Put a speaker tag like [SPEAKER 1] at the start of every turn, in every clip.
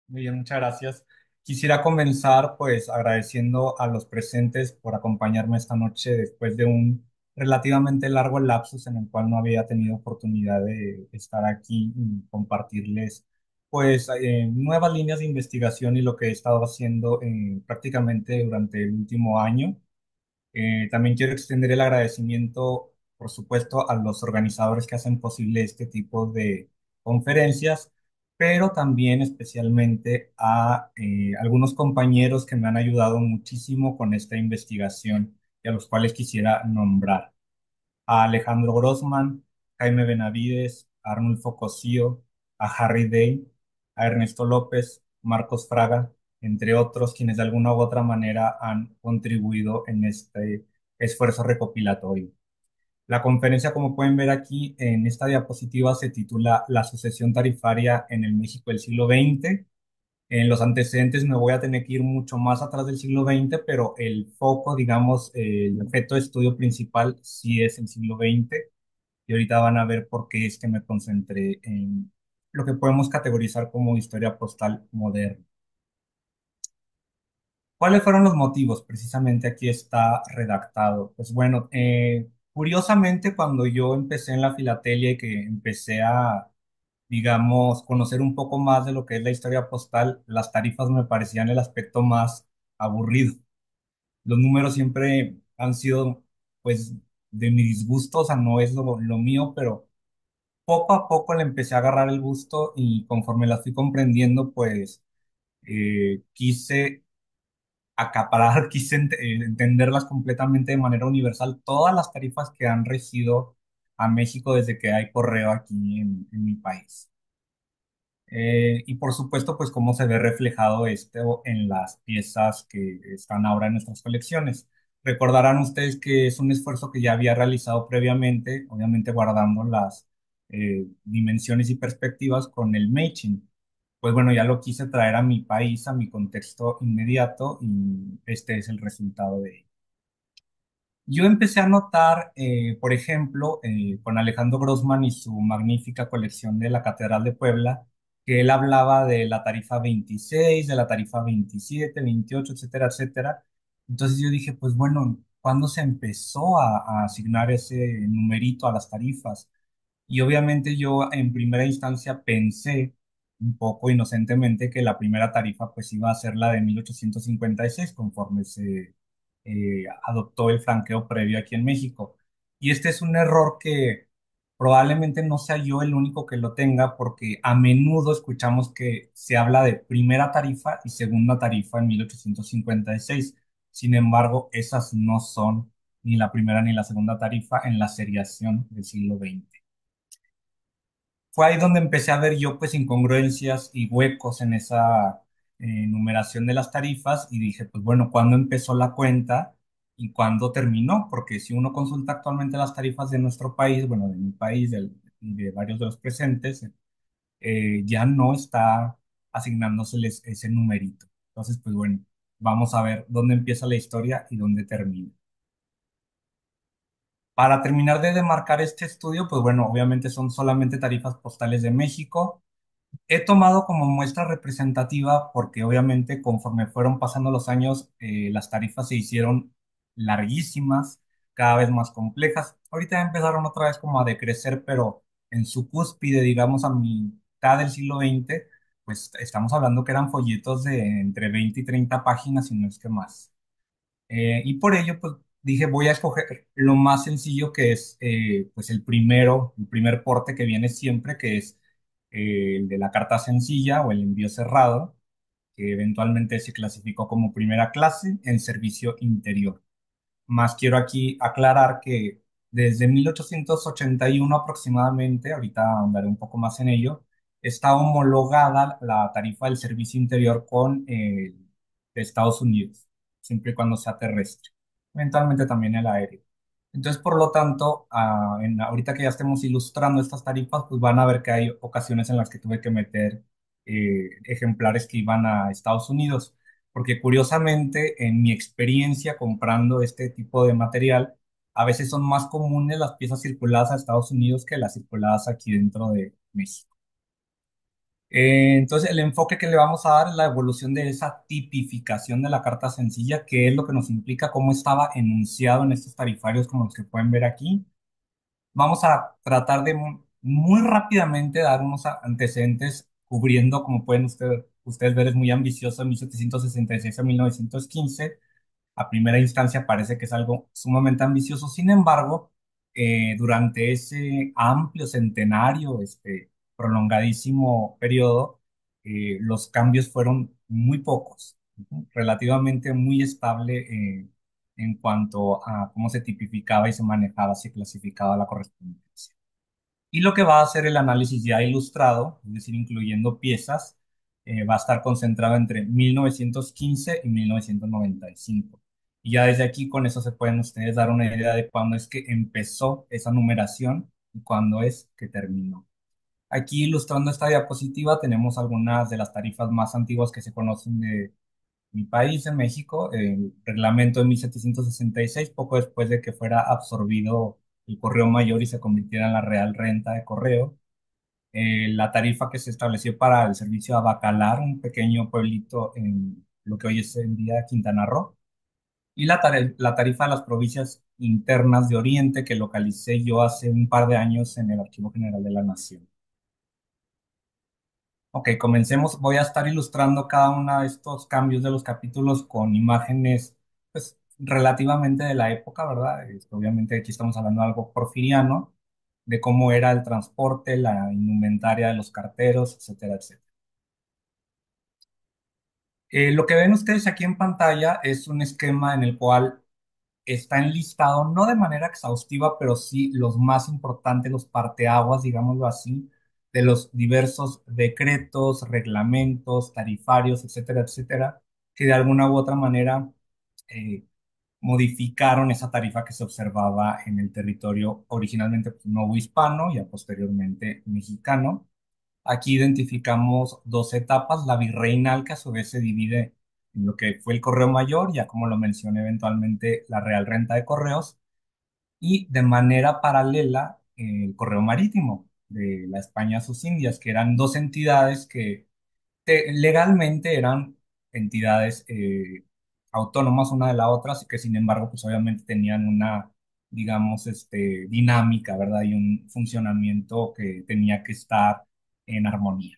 [SPEAKER 1] Muy bien, muchas gracias. Quisiera comenzar pues agradeciendo a los presentes por acompañarme esta noche después de un relativamente largo lapsus en el cual no había tenido oportunidad de estar aquí y compartirles pues nuevas líneas de investigación y lo que he estado haciendo prácticamente durante el último año. También quiero extender el agradecimiento, por supuesto, a los organizadores que hacen posible este tipo de conferencias, pero también especialmente a algunos compañeros que me han ayudado muchísimo con esta investigación y a los cuales quisiera nombrar: a Alejandro Grossman, Jaime Benavides, a Arnulfo Cosío, a Harry Day, a Ernesto López, Marcos Fraga, entre otros, quienes de alguna u otra manera han contribuido en este esfuerzo recopilatorio. La conferencia, como pueden ver aquí en esta diapositiva, se titula La sucesión tarifaria en el México del siglo XX. En los antecedentes me voy a tener que ir mucho más atrás del siglo XX, pero el foco, digamos, el objeto de estudio principal sí es el siglo XX. Y ahorita van a ver por qué es que me concentré en lo que podemos categorizar como historia postal moderna. ¿Cuáles fueron los motivos? Precisamente aquí está redactado. Pues bueno, curiosamente cuando yo empecé en la filatelia y que empecé a, digamos, conocer un poco más de lo que es la historia postal, las tarifas me parecían el aspecto más aburrido. Los números siempre han sido, pues, de mi disgusto, o sea, no es lo mío, pero poco a poco le empecé a agarrar el gusto y conforme la fui comprendiendo, pues quise acaparar, quise entenderlas completamente de manera universal, todas las tarifas que han regido a México desde que hay correo aquí en mi país. Y por supuesto, pues cómo se ve reflejado esto en las piezas que están ahora en nuestras colecciones. Recordarán ustedes que es un esfuerzo que ya había realizado previamente, obviamente guardando las dimensiones y perspectivas con el Meichin. Pues bueno, ya lo quise traer a mi país, a mi contexto inmediato, y este es el resultado de ello. Yo empecé a notar, por ejemplo, con Alejandro Grossman y su magnífica colección de la Catedral de Puebla, que él hablaba de la tarifa 26, de la tarifa 27, 28, etcétera, etcétera. Entonces yo dije, pues bueno, ¿cuándo se empezó a asignar ese numerito a las tarifas? Y obviamente yo en primera instancia pensé un poco inocentemente que la primera tarifa pues iba a ser la de 1856 conforme se adoptó el franqueo previo aquí en México. Y este es un error que probablemente no sea yo el único que lo tenga, porque a menudo escuchamos que se habla de primera tarifa y segunda tarifa en 1856. Sin embargo, esas no son ni la primera ni la segunda tarifa en la seriación del siglo XX. Fue ahí donde empecé a ver yo pues incongruencias y huecos en esa numeración de las tarifas, y dije, pues bueno, ¿cuándo empezó la cuenta y cuándo terminó? Porque si uno consulta actualmente las tarifas de nuestro país, bueno, de mi país y de varios de los presentes, ya no está asignándoseles ese numerito. Entonces, pues bueno, vamos a ver dónde empieza la historia y dónde termina. Para terminar de demarcar este estudio, pues bueno, obviamente son solamente tarifas postales de México. He tomado como muestra representativa porque obviamente conforme fueron pasando los años, las tarifas se hicieron larguísimas, cada vez más complejas. Ahorita ya empezaron otra vez como a decrecer, pero en su cúspide, digamos a mitad del siglo XX, pues estamos hablando que eran folletos de entre 20 y 30 páginas y no es que más. Y por ello, pues dije, voy a escoger lo más sencillo que es, pues el primer porte que viene siempre, que es el de la carta sencilla o el envío cerrado, que eventualmente se clasificó como primera clase en servicio interior. Más quiero aquí aclarar que desde 1881 aproximadamente, ahorita andaré un poco más en ello, está homologada la tarifa del servicio interior con de Estados Unidos, siempre y cuando sea terrestre, eventualmente también el aéreo. Entonces, por lo tanto, ahorita que ya estemos ilustrando estas tarifas, pues van a ver que hay ocasiones en las que tuve que meter ejemplares que iban a Estados Unidos, porque curiosamente en mi experiencia comprando este tipo de material, a veces son más comunes las piezas circuladas a Estados Unidos que las circuladas aquí dentro de México. Entonces, el enfoque que le vamos a dar es la evolución de esa tipificación de la carta sencilla, que es lo que nos implica cómo estaba enunciado en estos tarifarios como los que pueden ver aquí. Vamos a tratar de muy rápidamente dar unos antecedentes cubriendo, como pueden ustedes ver, es muy ambicioso, de 1766 a 1915. A primera instancia parece que es algo sumamente ambicioso. Sin embargo, durante ese amplio centenario, prolongadísimo periodo, los cambios fueron muy pocos, ujú, relativamente muy estable en cuanto a cómo se tipificaba y se manejaba, se clasificaba la correspondencia. Y lo que va a hacer el análisis ya ilustrado, es decir, incluyendo piezas, va a estar concentrado entre 1915 y 1995. Y ya desde aquí con eso se pueden ustedes dar una idea de cuándo es que empezó esa numeración y cuándo es que terminó. Aquí ilustrando esta diapositiva tenemos algunas de las tarifas más antiguas que se conocen de mi país, en México, el reglamento de 1766, poco después de que fuera absorbido el correo mayor y se convirtiera en la Real Renta de Correo. La tarifa que se estableció para el servicio a Bacalar, un pequeño pueblito en lo que hoy es en día Quintana Roo, y la tarifa de las provincias internas de Oriente que localicé yo hace un par de años en el Archivo General de la Nación. Ok, comencemos. Voy a estar ilustrando cada uno de estos cambios de los capítulos con imágenes, pues, relativamente de la época, ¿verdad? Obviamente aquí estamos hablando de algo porfiriano, de cómo era el transporte, la indumentaria de los carteros, etcétera, etcétera. Lo que ven ustedes aquí en pantalla es un esquema en el cual está enlistado, no de manera exhaustiva, pero sí los más importantes, los parteaguas, digámoslo así, de los diversos decretos, reglamentos, tarifarios, etcétera, etcétera, que de alguna u otra manera eh, modificaron esa tarifa que se observaba en el territorio originalmente pues, novohispano y posteriormente mexicano. Aquí identificamos dos etapas, la virreinal, que a su vez se divide en lo que fue el correo mayor, ya como lo mencioné eventualmente, la Real Renta de Correos, y de manera paralela el correo marítimo de la España a sus Indias, que eran dos entidades que legalmente eran entidades autónomas una de la otra, así que sin embargo, pues obviamente tenían una, digamos, dinámica, ¿verdad? Y un funcionamiento que tenía que estar en armonía.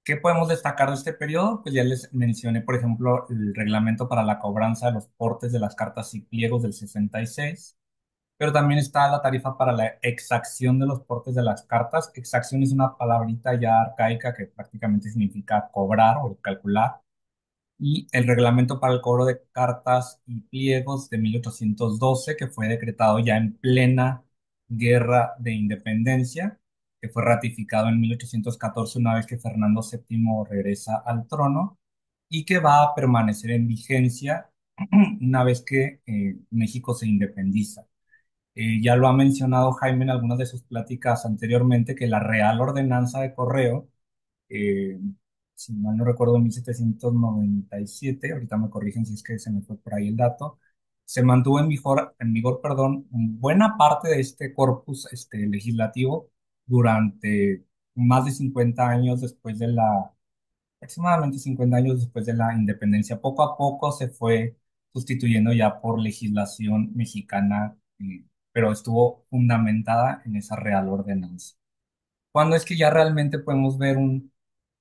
[SPEAKER 1] ¿Qué podemos destacar de este periodo? Pues ya les mencioné, por ejemplo, el reglamento para la cobranza de los portes de las cartas y pliegos del 66, pero también está la tarifa para la exacción de los portes de las cartas. Exacción es una palabrita ya arcaica que prácticamente significa cobrar o calcular, y el reglamento para el cobro de cartas y pliegos de 1812, que fue decretado ya en plena guerra de independencia, que fue ratificado en 1814 una vez que Fernando VII regresa al trono y que va a permanecer en vigencia una vez que México se independiza. Ya lo ha mencionado Jaime en algunas de sus pláticas anteriormente, que la Real Ordenanza de Correo, eh, si mal no recuerdo, en 1797, ahorita me corrigen si es que se me fue por ahí el dato, se mantuvo en vigor, perdón, buena parte de este corpus legislativo durante más de 50 años después de la, aproximadamente 50 años después de la independencia. Poco a poco se fue sustituyendo ya por legislación mexicana, pero estuvo fundamentada en esa Real Ordenanza. ¿Cuándo es que ya realmente podemos ver un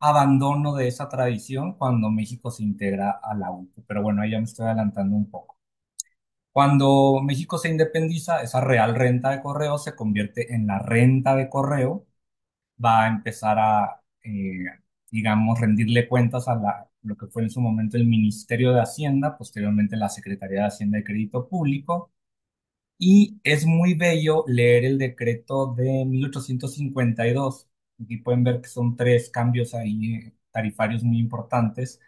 [SPEAKER 1] abandono de esa tradición? Cuando México se integra a la UNE. Pero bueno, ahí ya me estoy adelantando un poco. Cuando México se independiza, esa real renta de correo se convierte en la renta de correo. Va a empezar a, digamos, rendirle cuentas a lo que fue en su momento el Ministerio de Hacienda, posteriormente la Secretaría de Hacienda y Crédito Público, y es muy bello leer el decreto de 1852. Aquí pueden ver que son tres cambios ahí tarifarios muy importantes,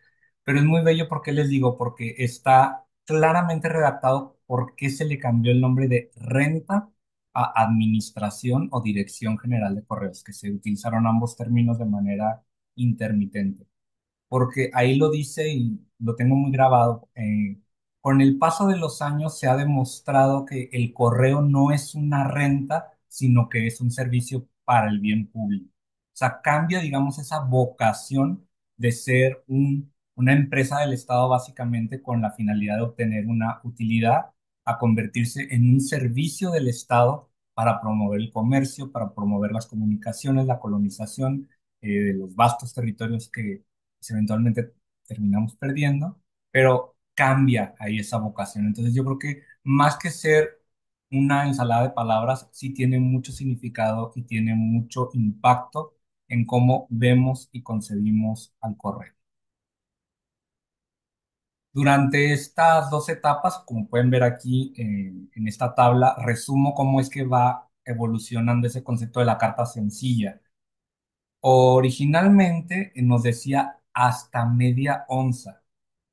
[SPEAKER 1] pero es muy bello porque les digo, porque está claramente redactado por qué se le cambió el nombre de renta a Administración o Dirección General de Correos, que se utilizaron ambos términos de manera intermitente, porque ahí lo dice y lo tengo muy grabado. Con el paso de los años se ha demostrado que el correo no es una renta, sino que es un servicio para el bien público. sea, cambia, digamos, esa vocación de ser una empresa del Estado básicamente con la finalidad de obtener una utilidad a convertirse en un servicio del Estado para promover el comercio, para promover las comunicaciones, la colonización de los vastos territorios que pues, eventualmente terminamos perdiendo, pero cambia ahí esa vocación. Entonces yo creo que más que ser una ensalada de palabras, sí tiene mucho significado y tiene mucho impacto en cómo vemos y concebimos al correo. Durante estas dos etapas, como pueden ver aquí en esta tabla, resumo cómo es que va evolucionando ese concepto de la carta sencilla. Originalmente nos decía hasta media onza,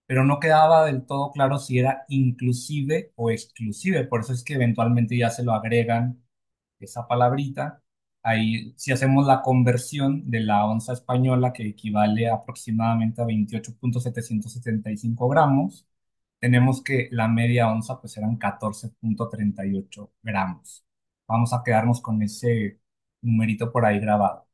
[SPEAKER 1] pero no quedaba del todo claro si era inclusive o exclusive. Por eso es que eventualmente ya se lo agregan esa palabrita. Ahí, si hacemos la conversión de la onza española, que equivale aproximadamente a 28.775 gramos, tenemos que la media onza pues eran 14.38 gramos. Vamos a quedarnos con ese numerito por ahí grabado.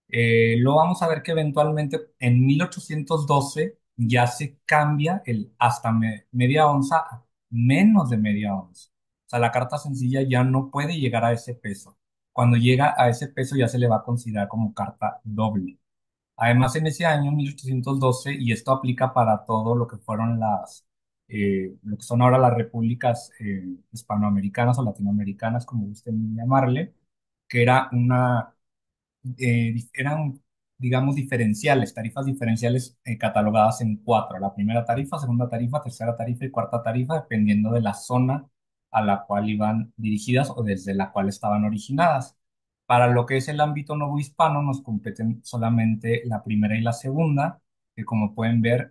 [SPEAKER 1] Lo vamos a ver que eventualmente en 1812 ya se cambia el hasta media onza a menos de media onza. O sea, la carta sencilla ya no puede llegar a ese peso. Cuando llega a ese peso ya se le va a considerar como carta doble. Además, en ese año, 1812, y esto aplica para todo lo que fueron lo que son ahora las repúblicas hispanoamericanas o latinoamericanas, como gusten llamarle, que era eran, digamos, diferenciales, tarifas diferenciales catalogadas en cuatro: la primera tarifa, segunda tarifa, tercera tarifa y cuarta tarifa, dependiendo de la zona a la cual iban dirigidas o desde la cual estaban originadas. Para lo que es el ámbito novohispano, nos competen solamente la primera y la segunda, que como pueden ver,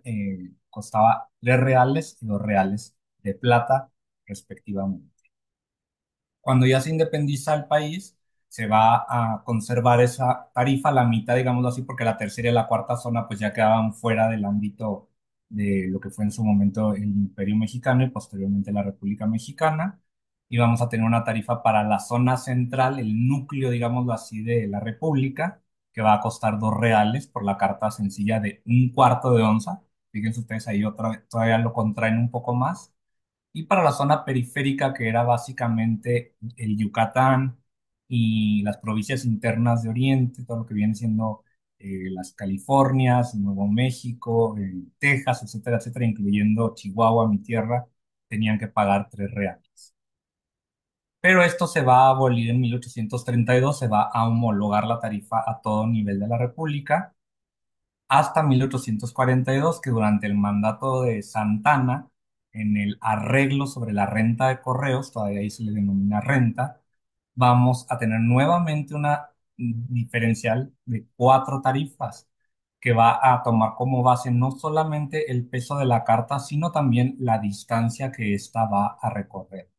[SPEAKER 1] costaba 3 reales y 2 reales de plata, respectivamente. Cuando ya se independiza el país, se va a conservar esa tarifa, la mitad, digámoslo así, porque la tercera y la cuarta zona pues ya quedaban fuera del ámbito de lo que fue en su momento el Imperio Mexicano y posteriormente la República Mexicana. Y vamos a tener una tarifa para la zona central, el núcleo, digámoslo así, de la República, que va a costar 2 reales por la carta sencilla de un cuarto de onza. Fíjense ustedes ahí otra vez, todavía lo contraen un poco más. Y para la zona periférica, que era básicamente el Yucatán y las provincias internas de Oriente, todo lo que viene siendo las Californias, Nuevo México, Texas, etcétera, etcétera, incluyendo Chihuahua, mi tierra, tenían que pagar 3 reales. Pero esto se va a abolir en 1832, se va a homologar la tarifa a todo nivel de la República hasta 1842, que durante el mandato de Santana, en el arreglo sobre la renta de correos, todavía ahí se le denomina renta, vamos a tener nuevamente una diferencial de 4 tarifas que va a tomar como base no solamente el peso de la carta, sino también la distancia que ésta va a recorrer.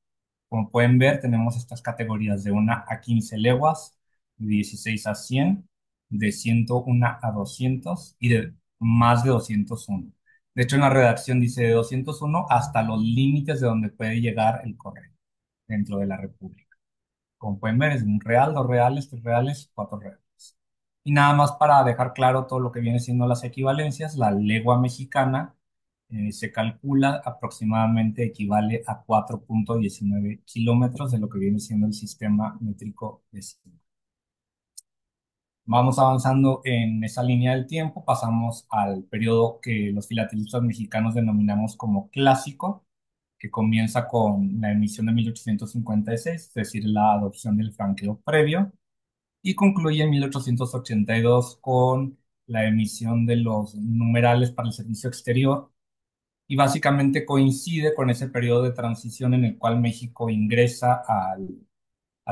[SPEAKER 1] Como pueden ver, tenemos estas categorías de 1 a 15 leguas, de 16 a 100, de 101 a 200 y de más de 201. De hecho, en la redacción dice de 201 hasta los límites de donde puede llegar el correo dentro de la República. Como pueden ver, es 1 real, 2 reales, 3 reales, 4 reales. Y nada más para dejar claro todo lo que viene siendo las equivalencias, la legua mexicana se calcula aproximadamente equivale a 4.19 kilómetros de lo que viene siendo el sistema métrico decimal. Vamos avanzando en esa línea del tiempo, pasamos al periodo que los filatelistas mexicanos denominamos como clásico, que comienza con la emisión de 1856, es decir, la adopción del franqueo previo, y concluye en 1882 con la emisión de los numerales para el servicio exterior, y básicamente coincide con ese periodo de transición en el cual México ingresa a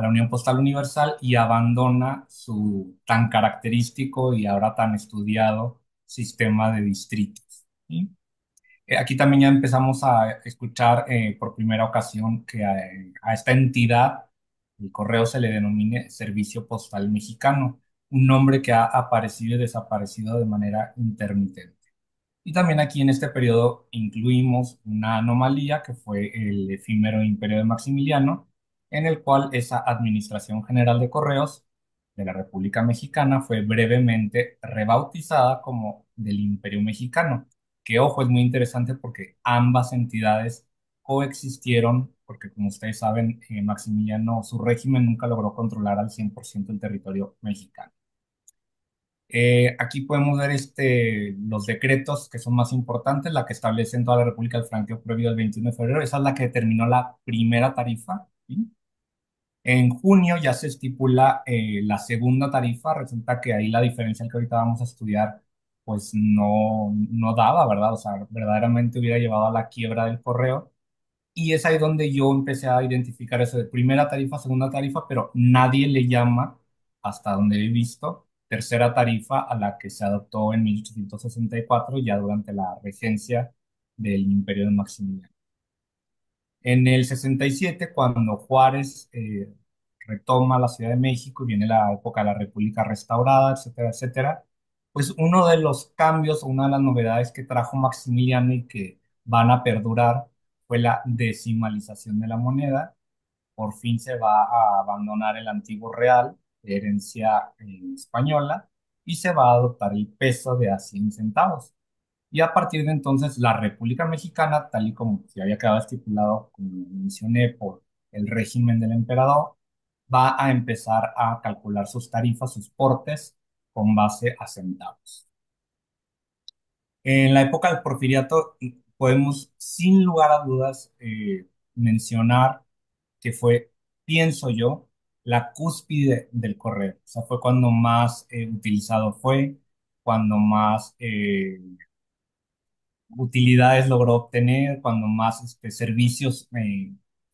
[SPEAKER 1] la Unión Postal Universal y abandona su tan característico y ahora tan estudiado sistema de distritos. ¿Sí? Aquí también ya empezamos a escuchar por primera ocasión que a esta entidad, el correo, se le denomine Servicio Postal Mexicano, un nombre que ha aparecido y desaparecido de manera intermitente. Y también aquí en este periodo incluimos una anomalía que fue el efímero imperio de Maximiliano, en el cual esa Administración General de Correos de la República Mexicana fue brevemente rebautizada como del Imperio Mexicano, que ojo, es muy interesante porque ambas entidades coexistieron, porque como ustedes saben, Maximiliano, su régimen nunca logró controlar al 100% el territorio mexicano. Aquí podemos ver los decretos que son más importantes, la que establece en toda la República el franqueo previo al 21 de febrero, esa es la que determinó la primera tarifa, ¿sí? En junio ya se estipula la segunda tarifa, resulta que ahí la diferencia que ahorita vamos a estudiar pues no daba, ¿verdad? O sea, verdaderamente hubiera llevado a la quiebra del correo. Y es ahí donde yo empecé a identificar eso de primera tarifa, segunda tarifa, pero nadie le llama, hasta donde he visto, tercera tarifa a la que se adoptó en 1864, ya durante la regencia del Imperio de Maximiliano. En el 67, cuando Juárez retoma la Ciudad de México y viene la época de la República restaurada, etcétera, etcétera, pues uno de los cambios, una de las novedades que trajo Maximiliano y que van a perdurar fue la decimalización de la moneda. Por fin se va a abandonar el antiguo real, de herencia española, y se va a adoptar el peso de a 100 centavos. Y a partir de entonces, la República Mexicana, tal y como se había quedado estipulado, como mencioné, por el régimen del emperador, va a empezar a calcular sus tarifas, sus portes, con base a centavos. En la época del Porfiriato, podemos, sin lugar a dudas, mencionar que fue, pienso yo, la cúspide del correo. O sea, fue cuando más utilizado fue, cuando más utilidades logró obtener, cuando más servicios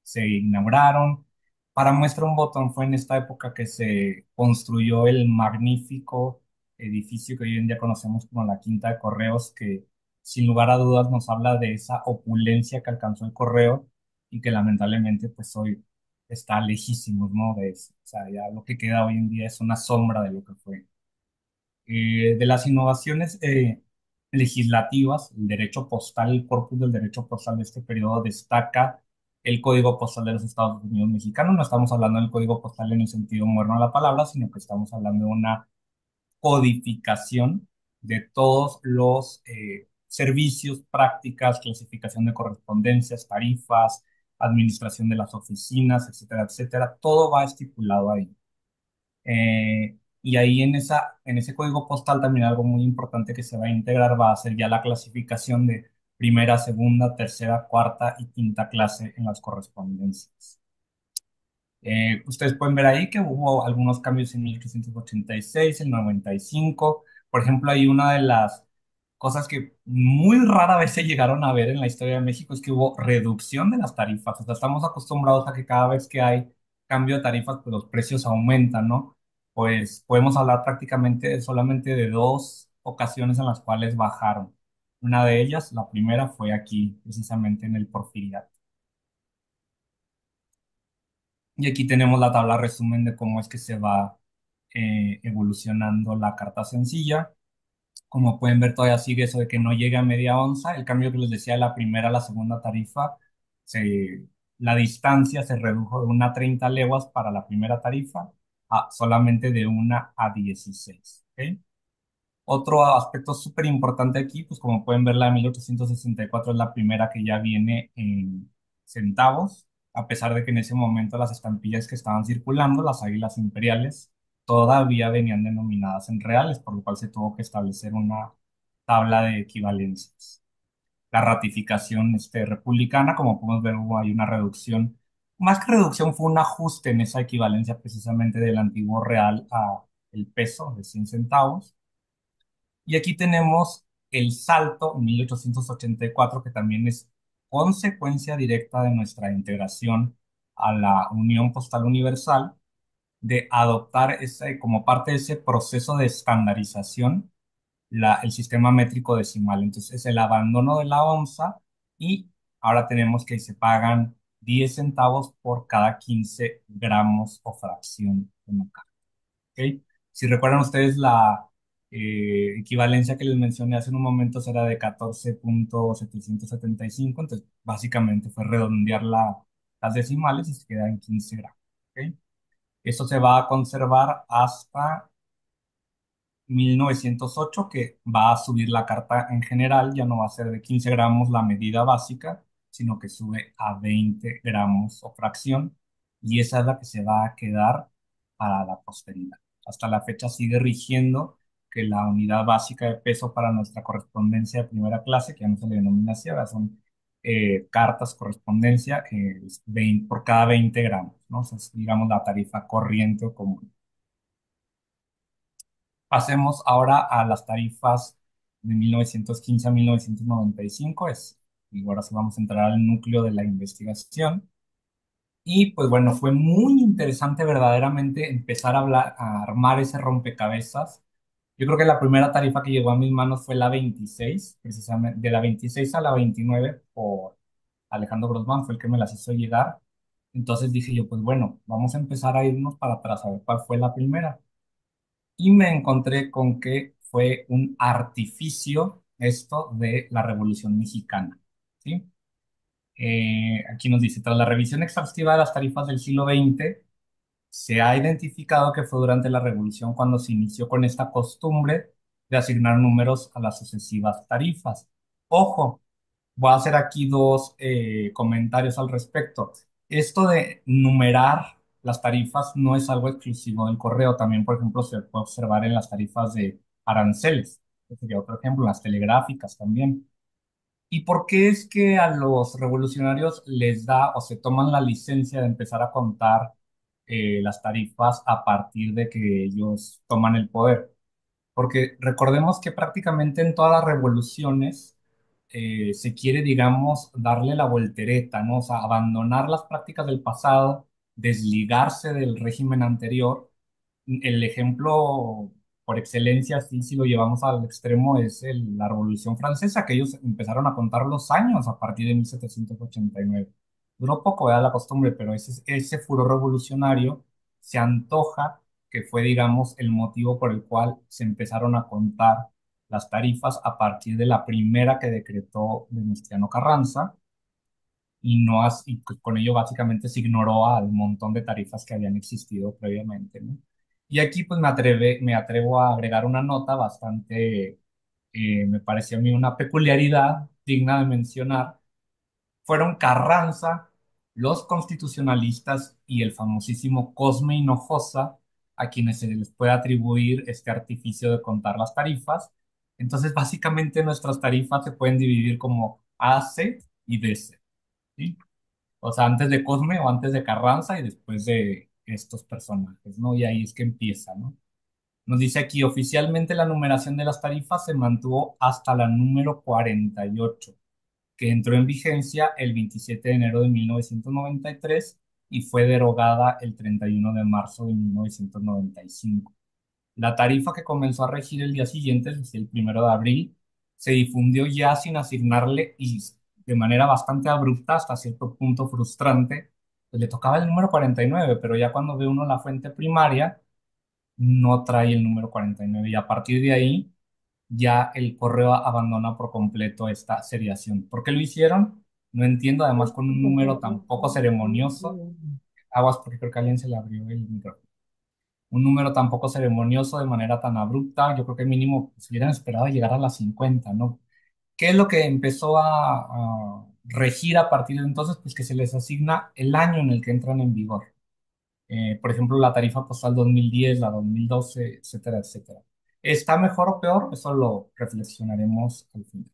[SPEAKER 1] se inauguraron. Para muestra un botón, fue en esta época que se construyó el magnífico edificio que hoy en día conocemos como la Quinta de Correos, que sin lugar a dudas nos habla de esa opulencia que alcanzó el correo y que lamentablemente pues hoy está lejísimos, ¿no? De eso. O sea, ya lo que queda hoy en día es una sombra de lo que fue. De las innovaciones legislativas, el derecho postal, el corpus del derecho postal de este periodo destaca el Código Postal de los Estados Unidos Mexicanos. No estamos hablando del Código Postal en el sentido moderno de la palabra, sino que estamos hablando de una codificación de todos los servicios, prácticas, clasificación de correspondencias, tarifas, administración de las oficinas, etcétera, etcétera. Todo va estipulado ahí. Y ahí en ese código postal también algo muy importante que se va a integrar va a ser ya la clasificación de primera, segunda, tercera, cuarta y quinta clase en las correspondencias. Ustedes pueden ver ahí que hubo algunos cambios en 1886, en 95. Por ejemplo, hay una de las cosas que muy rara vez se llegaron a ver en la historia de México es que hubo reducción de las tarifas. O sea, estamos acostumbrados a que cada vez que hay cambio de tarifas, pues los precios aumentan, ¿no? Pues podemos hablar prácticamente solamente de dos ocasiones en las cuales bajaron. Una de ellas, la primera, fue aquí, precisamente en el Porfiriato. Y aquí tenemos la tabla resumen de cómo es que se va evolucionando la carta sencilla. Como pueden ver, todavía sigue eso de que no llegue a media onza. El cambio que les decía de la primera a la segunda tarifa, la distancia se redujo de 1 a 30 leguas para la primera tarifa a solamente de 1 a 16. ¿Ok? Otro aspecto súper importante aquí, pues como pueden ver, la de 1864 es la primera que ya viene en centavos, a pesar de que en ese momento las estampillas que estaban circulando, las águilas imperiales, todavía venían denominadas en reales, por lo cual se tuvo que establecer una tabla de equivalencias. La ratificación republicana, como podemos ver, hubo ahí una reducción, más que reducción, fue un ajuste en esa equivalencia precisamente del antiguo real a el peso de 100 centavos. Y aquí tenemos el salto en 1884, que también es consecuencia directa de nuestra integración a la Unión Postal Universal, de adoptar como parte de ese proceso de estandarización, el sistema métrico decimal. Entonces, es el abandono de la onza y ahora tenemos que se pagan 10 centavos por cada 15 gramos o fracción de metal. ¿Ok? Si recuerdan ustedes, la equivalencia que les mencioné hace un momento era de 14,775, entonces básicamente fue redondear las decimales y se queda en 15 gramos. ¿Ok? Eso se va a conservar hasta 1908, que va a subir la carta en general, ya no va a ser de 15 gramos la medida básica, sino que sube a 20 gramos o fracción, y esa es la que se va a quedar para la posteridad. Hasta la fecha sigue rigiendo que la unidad básica de peso para nuestra correspondencia de primera clase, que ya no se le denomina así, ahora son cartas correspondencia, es 20 por cada 20 gramos, ¿no? O sea, es, digamos, la tarifa corriente o común. Pasemos ahora a las tarifas de 1915 a 1995. Y ahora sí vamos a entrar al núcleo de la investigación. Y pues bueno, fue muy interesante verdaderamente empezar a hablar, a armar ese rompecabezas. Yo creo que la primera tarifa que llegó a mis manos fue la 26, precisamente de la 26 a la 29 por Alejandro Grossman, fue el que me las hizo llegar. Entonces dije yo, pues bueno, vamos a empezar a irnos para atrás a ver cuál fue la primera, y me encontré con que fue un artificio esto de la Revolución Mexicana, ¿sí? Aquí nos dice, tras la revisión exhaustiva de las tarifas del siglo XX, se ha identificado que fue durante la Revolución cuando se inició con esta costumbre de asignar números a las sucesivas tarifas. Ojo, voy a hacer aquí dos comentarios al respecto. Esto de numerar las tarifas no es algo exclusivo del correo. También, por ejemplo, se puede observar en las tarifas de aranceles. Este sería otro ejemplo, en las telegráficas también. ¿Y por qué es que a los revolucionarios les da o se toman la licencia de empezar a contar las tarifas a partir de que ellos toman el poder? Porque recordemos que prácticamente en todas las revoluciones se quiere, digamos, darle la voltereta, ¿no? O sea, abandonar las prácticas del pasado, desligarse del régimen anterior. El ejemplo por excelencia, sí, si lo llevamos al extremo, es la Revolución Francesa, que ellos empezaron a contar los años a partir de 1789. Duró poco, era la costumbre, pero ese furor revolucionario se antoja que fue, digamos, el motivo por el cual se empezaron a contar las tarifas a partir de la primera que decretó Venustiano Carranza, y, no y pues con ello básicamente se ignoró al montón de tarifas que habían existido previamente, ¿no? Y aquí pues me atrevo a agregar una nota bastante, me pareció a mí una peculiaridad digna de mencionar. Fueron Carranza, los constitucionalistas y el famosísimo Cosme Hinojosa a quienes se les puede atribuir este artificio de contar las tarifas. Entonces, básicamente nuestras tarifas se pueden dividir como AC y DC, ¿sí? O sea, antes de Cosme o antes de Carranza y después de estos personajes, ¿no? Y ahí es que empieza, ¿no? Nos dice aquí, oficialmente la numeración de las tarifas se mantuvo hasta la número 48, que entró en vigencia el 27 de enero de 1993 y fue derogada el 31 de marzo de 1995. La tarifa que comenzó a regir el día siguiente, es decir, el 1 de abril, se difundió ya sin asignarle y de manera bastante abrupta, hasta cierto punto frustrante. Pues le tocaba el número 49, pero ya cuando ve uno la fuente primaria, no trae el número 49 y a partir de ahí ya el correo abandona por completo esta seriación. ¿Por qué lo hicieron? No entiendo, además con un número tan poco ceremonioso. Aguas, porque creo que a alguien se le abrió el micrófono. Un número tan poco ceremonioso de manera tan abrupta, yo creo que mínimo se hubieran esperado llegar a las 50, ¿no? ¿Qué es lo que empezó a regir a partir de entonces? Pues que se les asigna el año en el que entran en vigor. Por ejemplo, la tarifa postal 2010, la 2012, etcétera, etcétera. ¿Está mejor o peor? Eso lo reflexionaremos al final.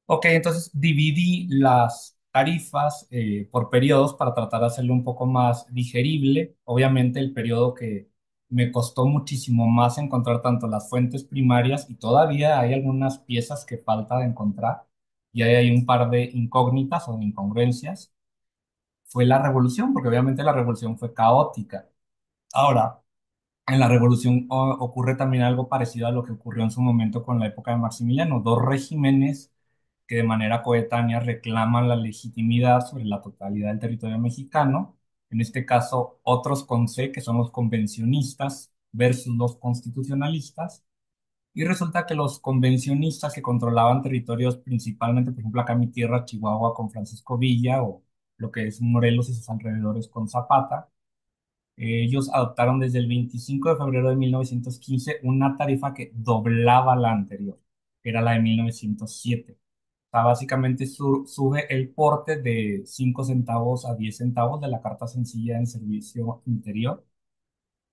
[SPEAKER 1] Ok, entonces dividí las tarifas por periodos para tratar de hacerlo un poco más digerible. Obviamente el periodo que me costó muchísimo más encontrar tanto las fuentes primarias, y todavía hay algunas piezas que falta de encontrar, y ahí hay un par de incógnitas o de incongruencias, fue la revolución, porque obviamente la revolución fue caótica. Ahora, en la revolución ocurre también algo parecido a lo que ocurrió en su momento con la época de Maximiliano, dos regímenes que de manera coetánea reclaman la legitimidad sobre la totalidad del territorio mexicano, en este caso otros con C, que son los convencionistas versus los constitucionalistas, y resulta que los convencionistas que controlaban territorios principalmente, por ejemplo, acá en mi tierra, Chihuahua, con Francisco Villa, lo que es Morelos y sus alrededores con Zapata. Ellos adoptaron desde el 25 de febrero de 1915 una tarifa que doblaba la anterior, que era la de 1907. O sea, básicamente sube el porte de 5 centavos a 10 centavos de la carta sencilla en servicio interior.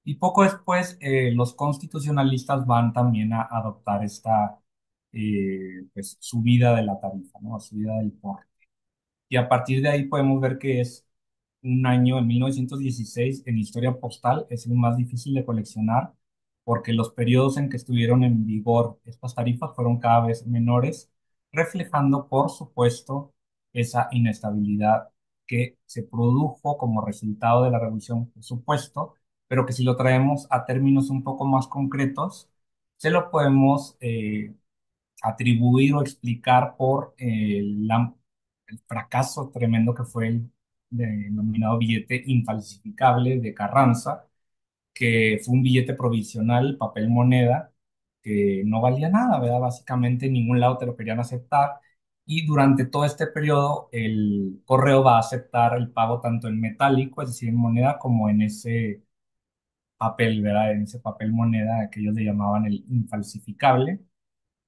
[SPEAKER 1] Y poco después, los constitucionalistas van también a adoptar esta pues, subida de la tarifa, ¿no? Subida del porte. Y a partir de ahí podemos ver que es un año, en 1916, en historia postal, es el más difícil de coleccionar porque los periodos en que estuvieron en vigor estas tarifas fueron cada vez menores, reflejando, por supuesto, esa inestabilidad que se produjo como resultado de la revolución, por supuesto, pero que si lo traemos a términos un poco más concretos, se lo podemos atribuir o explicar por el fracaso tremendo que fue el denominado billete infalsificable de Carranza, que fue un billete provisional, papel moneda, que no valía nada, ¿verdad? Básicamente en ningún lado te lo querían aceptar. Y durante todo este periodo, el correo va a aceptar el pago tanto en metálico, es decir, en moneda, como en ese papel, ¿verdad? En ese papel moneda que ellos le llamaban el infalsificable.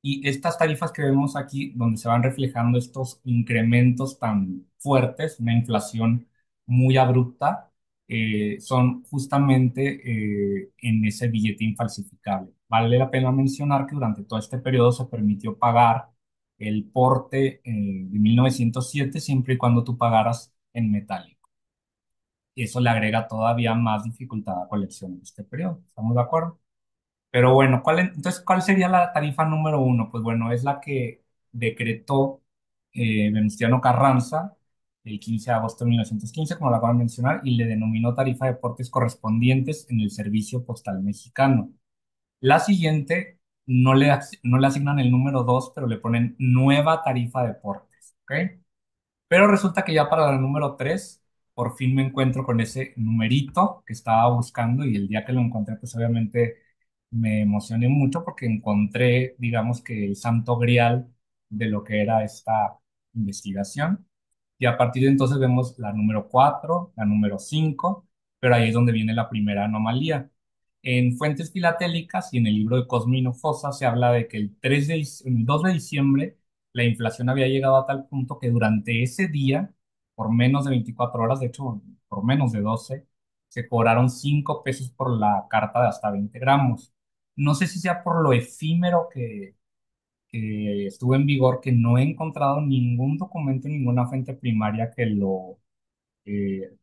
[SPEAKER 1] Y estas tarifas que vemos aquí, donde se van reflejando estos incrementos tan fuertes, una inflación muy abrupta, son justamente en ese billete infalsificable. Vale la pena mencionar que durante todo este periodo se permitió pagar el porte de 1907 siempre y cuando tú pagaras en metálico. Y eso le agrega todavía más dificultad a la colección en este periodo. ¿Estamos de acuerdo? Pero bueno, entonces, ¿cuál sería la tarifa número uno? Pues bueno, es la que decretó Venustiano Carranza el 15 de agosto de 1915, como lo acabo de mencionar, y le denominó tarifa de portes correspondientes en el servicio postal mexicano. La siguiente no le asignan el número 2, pero le ponen nueva tarifa de portes, ¿ok? Pero resulta que ya para el número 3 por fin me encuentro con ese numerito que estaba buscando y el día que lo encontré, pues obviamente me emocioné mucho porque encontré, digamos que el santo grial de lo que era esta investigación. Y a partir de entonces vemos la número 4 la número 5 pero ahí es donde viene la primera anomalía. En fuentes filatélicas y en el libro de Cosme Hinojosa se habla de que el 2 de diciembre la inflación había llegado a tal punto que durante ese día, por menos de 24 horas, de hecho, por menos de 12 se cobraron 5 pesos por la carta de hasta 20 gramos. No sé si sea por lo efímero que estuvo en vigor, que no he encontrado ningún documento, ninguna fuente primaria que lo eh,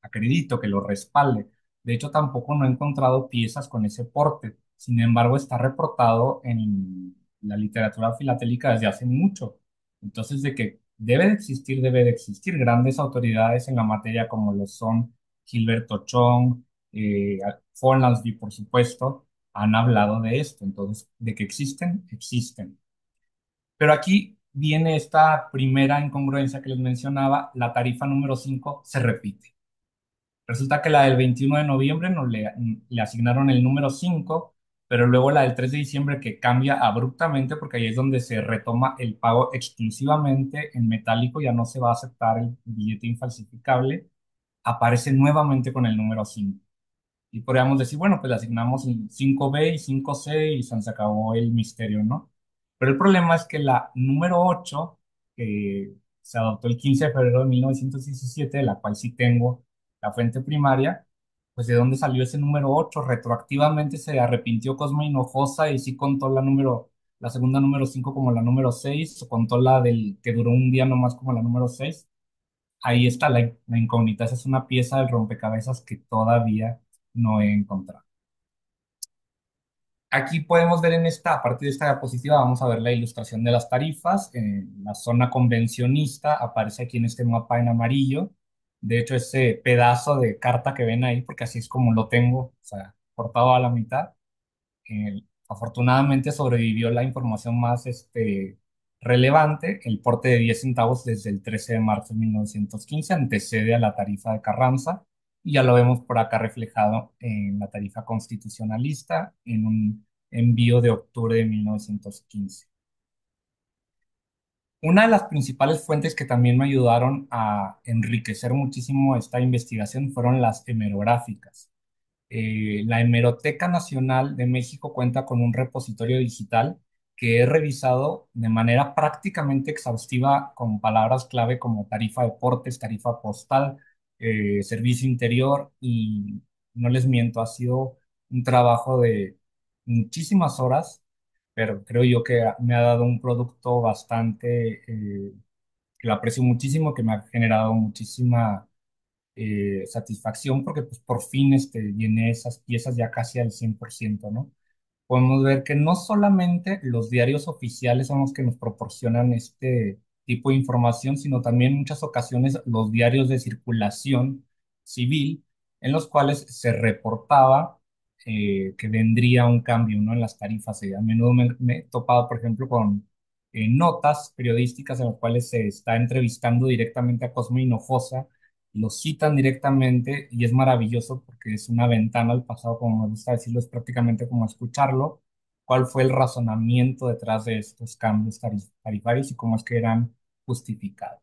[SPEAKER 1] acredito, que lo respalde. De hecho, tampoco no he encontrado piezas con ese porte. Sin embargo, está reportado en la literatura filatélica desde hace mucho. Entonces, de que debe de existir grandes autoridades en la materia como lo son Gilberto Chong, Forlansby, por supuesto, han hablado de esto. Entonces, de que existen, existen. Pero aquí viene esta primera incongruencia que les mencionaba, la tarifa número 5 se repite. Resulta que la del 21 de noviembre le asignaron el número 5, pero luego la del 3 de diciembre que cambia abruptamente porque ahí es donde se retoma el pago exclusivamente en metálico, ya no se va a aceptar el billete infalsificable, aparece nuevamente con el número 5. Y podríamos decir, bueno, pues le asignamos el 5B y 5C y se acabó el misterio, ¿no? Pero el problema es que la número 8 que se adoptó el 15 de febrero de 1917, de la cual sí tengo la fuente primaria, pues de dónde salió ese número 8 retroactivamente se arrepintió Cosme Hinojosa y sí contó la segunda número 5 como la número 6 o contó la del que duró un día nomás como la número 6. Ahí está la incógnita. Esa es una pieza del rompecabezas que todavía no he encontrado. Aquí podemos ver a partir de esta diapositiva, vamos a ver la ilustración de las tarifas. La zona convencionista aparece aquí en este mapa en amarillo. De hecho, ese pedazo de carta que ven ahí, porque así es como lo tengo, o sea, cortado a la mitad. Afortunadamente sobrevivió la información más relevante. El porte de 10 centavos desde el 13 de marzo de 1915 antecede a la tarifa de Carranza y ya lo vemos por acá reflejado en la tarifa constitucionalista en un envío de octubre de 1915. Una de las principales fuentes que también me ayudaron a enriquecer muchísimo esta investigación fueron las hemerográficas. La Hemeroteca Nacional de México cuenta con un repositorio digital que he revisado de manera prácticamente exhaustiva con palabras clave como tarifa de portes, tarifa postal, servicio interior y no les miento, ha sido un trabajo de muchísimas horas, pero creo yo que me ha dado un producto bastante, que lo aprecio muchísimo, que me ha generado muchísima satisfacción porque pues por fin llené esas piezas ya casi al 100%, ¿no? Podemos ver que no solamente los diarios oficiales son los que nos proporcionan este tipo de información, sino también en muchas ocasiones los diarios de circulación civil, en los cuales se reportaba que vendría un cambio, ¿no? En las tarifas. A menudo me he topado, por ejemplo, con notas periodísticas en las cuales se está entrevistando directamente a Cosme Hinojosa, lo citan directamente y es maravilloso porque es una ventana al pasado, como me gusta decirlo, es prácticamente como escucharlo, cuál fue el razonamiento detrás de estos cambios tarifarios y cómo es que eran justificados.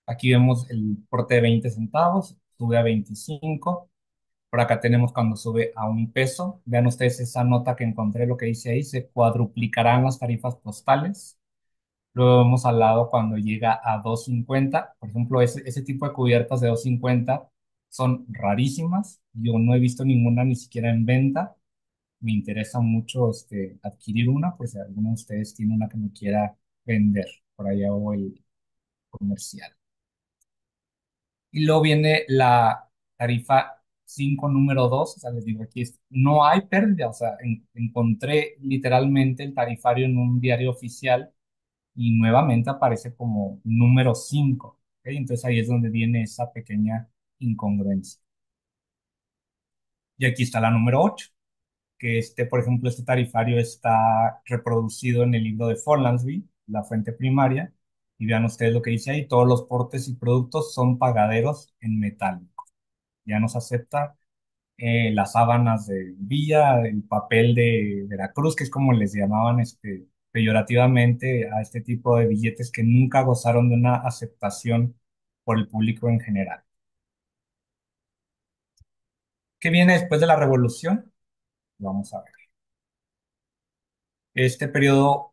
[SPEAKER 1] Aquí vemos el porte de 20 centavos, sube a 25. Por acá tenemos cuando sube a 1 peso. Vean ustedes esa nota que encontré, lo que dice ahí, se cuadruplicarán las tarifas postales. Luego vemos al lado cuando llega a 2.50. Por ejemplo, ese tipo de cubiertas de 2.50 son rarísimas. Yo no he visto ninguna ni siquiera en venta. Me interesa mucho adquirir una, pues si alguno de ustedes tiene una que me quiera vender. Por allá o el comercial. Y luego viene la tarifa 5 número 2. O sea, les digo aquí, no hay pérdida. O sea, encontré literalmente el tarifario en un diario oficial y nuevamente aparece como número 5. ¿Ok? Entonces ahí es donde viene esa pequeña incongruencia. Y aquí está la número 8, que por ejemplo, este tarifario está reproducido en el libro de Forlansby, la fuente primaria, y vean ustedes lo que dice ahí, todos los portes y productos son pagaderos en metálico. Ya nos acepta las sábanas de Villa, el papel de Veracruz, que es como les llamaban peyorativamente a este tipo de billetes que nunca gozaron de una aceptación por el público en general. ¿Qué viene después de la revolución? Vamos a ver. Este periodo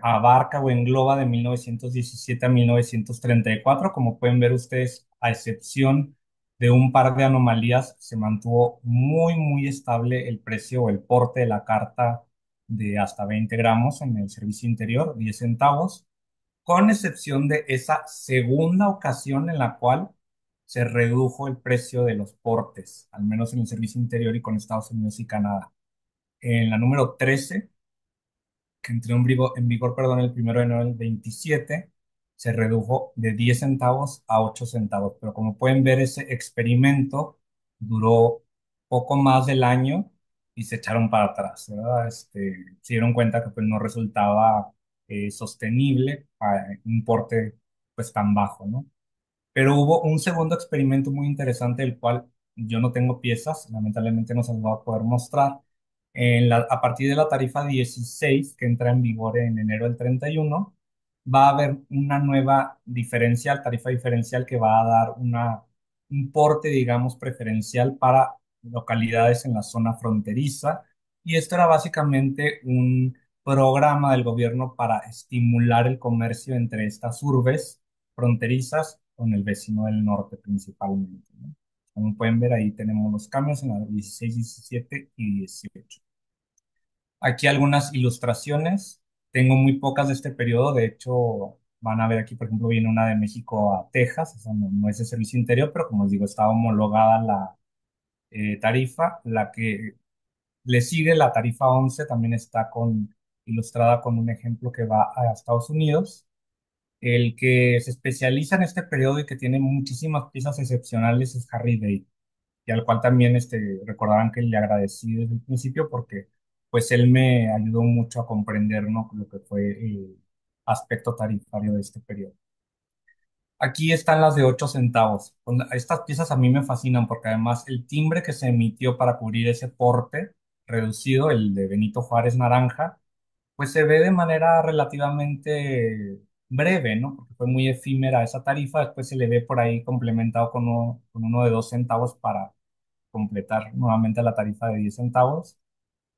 [SPEAKER 1] abarca o engloba de 1917 a 1934. Como pueden ver ustedes, a excepción de un par de anomalías, se mantuvo muy, muy estable el precio o el porte de la carta de hasta 20 gramos en el servicio interior, 10 centavos, con excepción de esa segunda ocasión en la cual se redujo el precio de los portes, al menos en el servicio interior y con Estados Unidos y Canadá. En la número 13, que entró en vigor, perdón, el 1 de enero del 27, se redujo de 10 centavos a 8 centavos. Pero como pueden ver, ese experimento duró poco más del año y se echaron para atrás, ¿verdad? Se dieron cuenta que pues, no resultaba sostenible a un porte pues tan bajo, ¿no? Pero hubo un segundo experimento muy interesante, del cual yo no tengo piezas, lamentablemente no se los voy a poder mostrar. A partir de la tarifa 16, que entra en vigor en enero del 31, va a haber una nueva diferencial, tarifa diferencial que va a dar un porte, digamos, preferencial para localidades en la zona fronteriza. Y esto era básicamente un programa del gobierno para estimular el comercio entre estas urbes fronterizas con el vecino del norte principalmente, ¿no? Como pueden ver, ahí tenemos los cambios en la 16, 17 y 18. Aquí algunas ilustraciones. Tengo muy pocas de este periodo. De hecho, van a ver aquí, por ejemplo, viene una de México a Texas. O sea, no es de servicio interior, pero como les digo, está homologada la tarifa. La que le sigue, la tarifa 11, también está ilustrada con un ejemplo que va a Estados Unidos. El que se especializa en este periodo y que tiene muchísimas piezas excepcionales es Harry Day, y al cual también recordarán que le agradecí desde el principio porque pues él me ayudó mucho a comprender, ¿no?, lo que fue el aspecto tarifario de este periodo. Aquí están las de 8 centavos. Estas piezas a mí me fascinan porque además el timbre que se emitió para cubrir ese porte reducido, el de Benito Juárez naranja, pues se ve de manera relativamente breve, ¿no? Porque fue muy efímera esa tarifa, después se le ve por ahí complementado con uno de 2 centavos para completar nuevamente la tarifa de 10 centavos,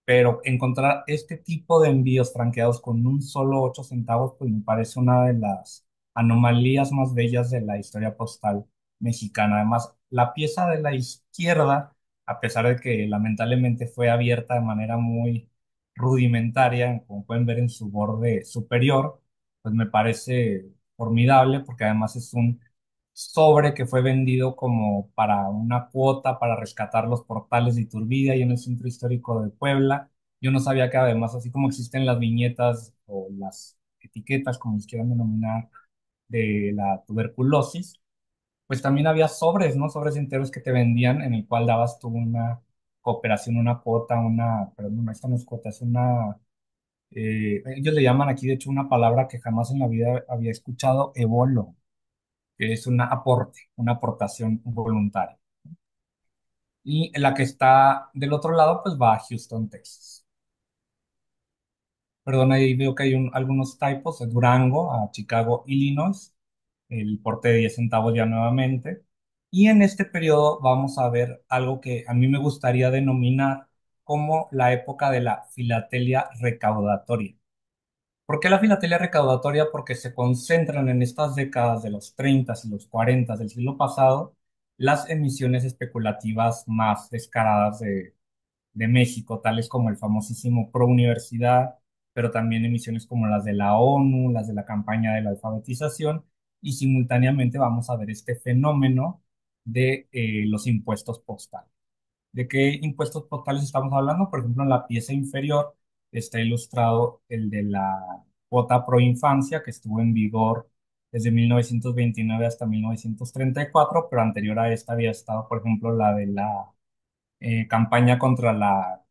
[SPEAKER 1] pero encontrar este tipo de envíos franqueados con un solo 8 centavos, pues me parece una de las anomalías más bellas de la historia postal mexicana. Además, la pieza de la izquierda, a pesar de que lamentablemente fue abierta de manera muy rudimentaria, como pueden ver en su borde superior, pues me parece formidable porque además es un sobre que fue vendido como para una cuota para rescatar los portales de Iturbide y en el centro histórico de Puebla. Yo no sabía que además, así como existen las viñetas o las etiquetas, como les quieran denominar, de la tuberculosis, pues también había sobres, ¿no? Sobres enteros que te vendían en el cual dabas tú una cooperación, una cuota, perdón, no, esta no es cuota, es ellos le llaman aquí, de hecho, una palabra que jamás en la vida había escuchado, ebolo, que es un aporte, una aportación voluntaria. Y la que está del otro lado, pues va a Houston, Texas. Perdón, ahí veo que hay algunos typos, de Durango a Chicago, Illinois, el porte de 10 centavos ya nuevamente. Y en este periodo vamos a ver algo que a mí me gustaría denominar como la época de la filatelia recaudatoria. ¿Por qué la filatelia recaudatoria? Porque se concentran en estas décadas de los 30 y los 40 del siglo pasado las emisiones especulativas más descaradas de México, tales como el famosísimo Pro Universidad, pero también emisiones como las de la ONU, las de la campaña de la alfabetización, y simultáneamente vamos a ver este fenómeno de los impuestos postales. ¿De qué impuestos postales estamos hablando? Por ejemplo, en la pieza inferior está ilustrado el de la cuota pro infancia, que estuvo en vigor desde 1929 hasta 1934, pero anterior a esta había estado, por ejemplo, la de la campaña contra la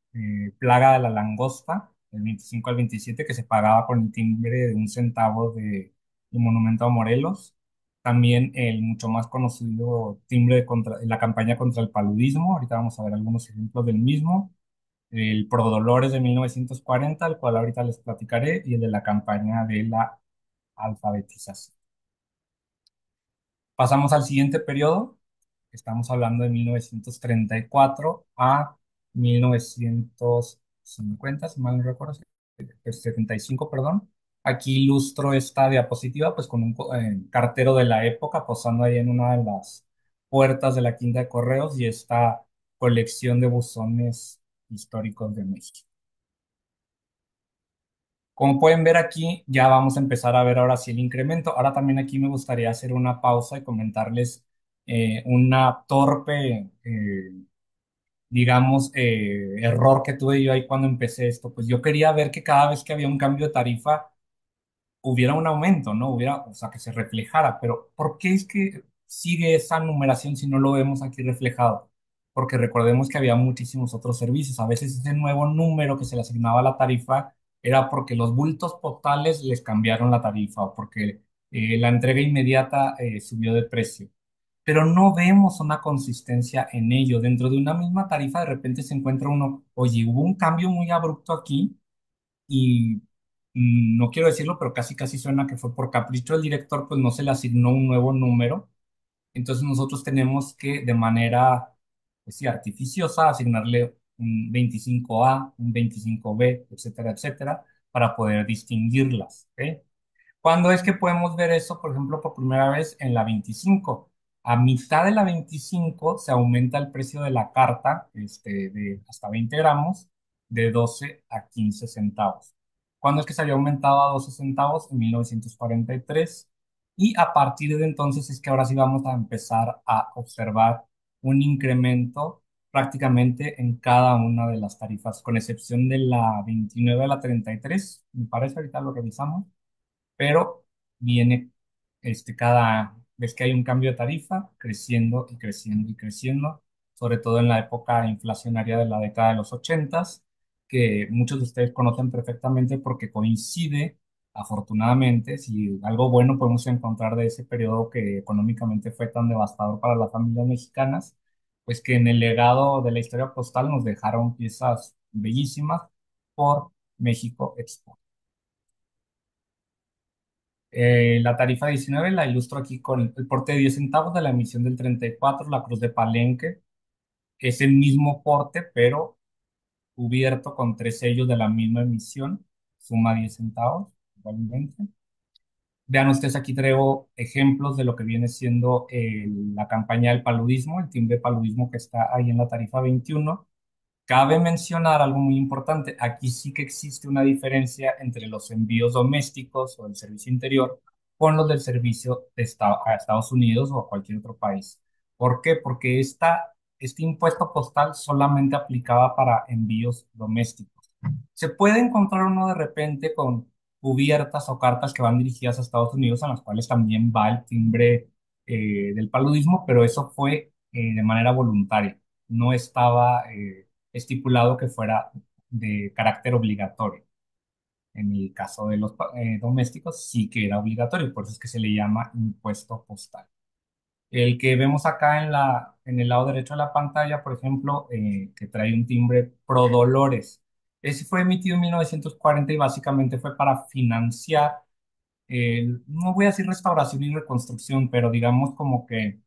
[SPEAKER 1] plaga de la langosta, del 25 al 27, que se pagaba con el timbre de 1 centavo de Monumento a Morelos. También el mucho más conocido timbre contra la campaña contra el paludismo. Ahorita vamos a ver algunos ejemplos del mismo. El Prodolores de 1940, el cual ahorita les platicaré, y el de la campaña de la alfabetización. Pasamos al siguiente periodo. Estamos hablando de 1934 a 1950, si mal no recuerdo, 75, perdón. Aquí ilustro esta diapositiva pues con un cartero de la época posando ahí en una de las puertas de la Quinta de Correos y esta colección de buzones históricos de México. Como pueden ver aquí, ya vamos a empezar a ver ahora sí el incremento. Ahora también aquí me gustaría hacer una pausa y comentarles una torpe digamos, error que tuve yo ahí cuando empecé esto, pues yo quería ver que cada vez que había un cambio de tarifa hubiera un aumento, ¿no? Hubiera, o sea, que se reflejara, pero ¿por qué es que sigue esa numeración si no lo vemos aquí reflejado? Porque recordemos que había muchísimos otros servicios. A veces ese nuevo número que se le asignaba a la tarifa era porque los bultos postales les cambiaron la tarifa o porque la entrega inmediata subió de precio, pero no vemos una consistencia en ello. Dentro de una misma tarifa, de repente se encuentra uno, oye, hubo un cambio muy abrupto aquí y no quiero decirlo, pero casi casi suena que fue por capricho del director, pues no se le asignó un nuevo número. Entonces nosotros tenemos que de manera, pues sí, artificiosa asignarle un 25A, un 25B, etcétera, etcétera, para poder distinguirlas. ¿Ok? ¿Cuándo es que podemos ver eso? Por ejemplo, por primera vez en la 25. A mitad de la 25 se aumenta el precio de la carta, de hasta 20 gramos, de 12 a 15 centavos. ¿Cuándo es que se había aumentado a 12 centavos? En 1943. Y a partir de entonces es que ahora sí vamos a empezar a observar un incremento prácticamente en cada una de las tarifas, con excepción de la 29 a la 33. Me parece, ahorita lo revisamos, pero viene cada vez que hay un cambio de tarifa, creciendo y creciendo y creciendo, sobre todo en la época inflacionaria de la década de los 80, que muchos de ustedes conocen perfectamente porque coincide, afortunadamente, si algo bueno podemos encontrar de ese periodo que económicamente fue tan devastador para las familias mexicanas, pues que en el legado de la historia postal nos dejaron piezas bellísimas por México Expo. La tarifa 19 la ilustro aquí con el porte de 10 centavos de la emisión del 34, la Cruz de Palenque. Es el mismo porte, pero cubierto con tres sellos de la misma emisión, suma 10 centavos, igualmente. Vean ustedes, aquí traigo ejemplos de lo que viene siendo la campaña del paludismo, el timbre de paludismo que está ahí en la tarifa 21. Cabe mencionar algo muy importante. Aquí sí que existe una diferencia entre los envíos domésticos o del servicio interior con los del servicio a Estados Unidos o a cualquier otro país. ¿Por qué? Porque este impuesto postal solamente aplicaba para envíos domésticos. Se puede encontrar uno de repente con cubiertas o cartas que van dirigidas a Estados Unidos, en las cuales también va el timbre del paludismo, pero eso fue de manera voluntaria. No estaba estipulado que fuera de carácter obligatorio. En el caso de los domésticos sí que era obligatorio, por eso es que se le llama impuesto postal. El que vemos acá en el lado derecho de la pantalla, por ejemplo, que trae un timbre Pro Dolores. Ese fue emitido en 1940 y básicamente fue para financiar, no voy a decir restauración y reconstrucción, pero digamos como que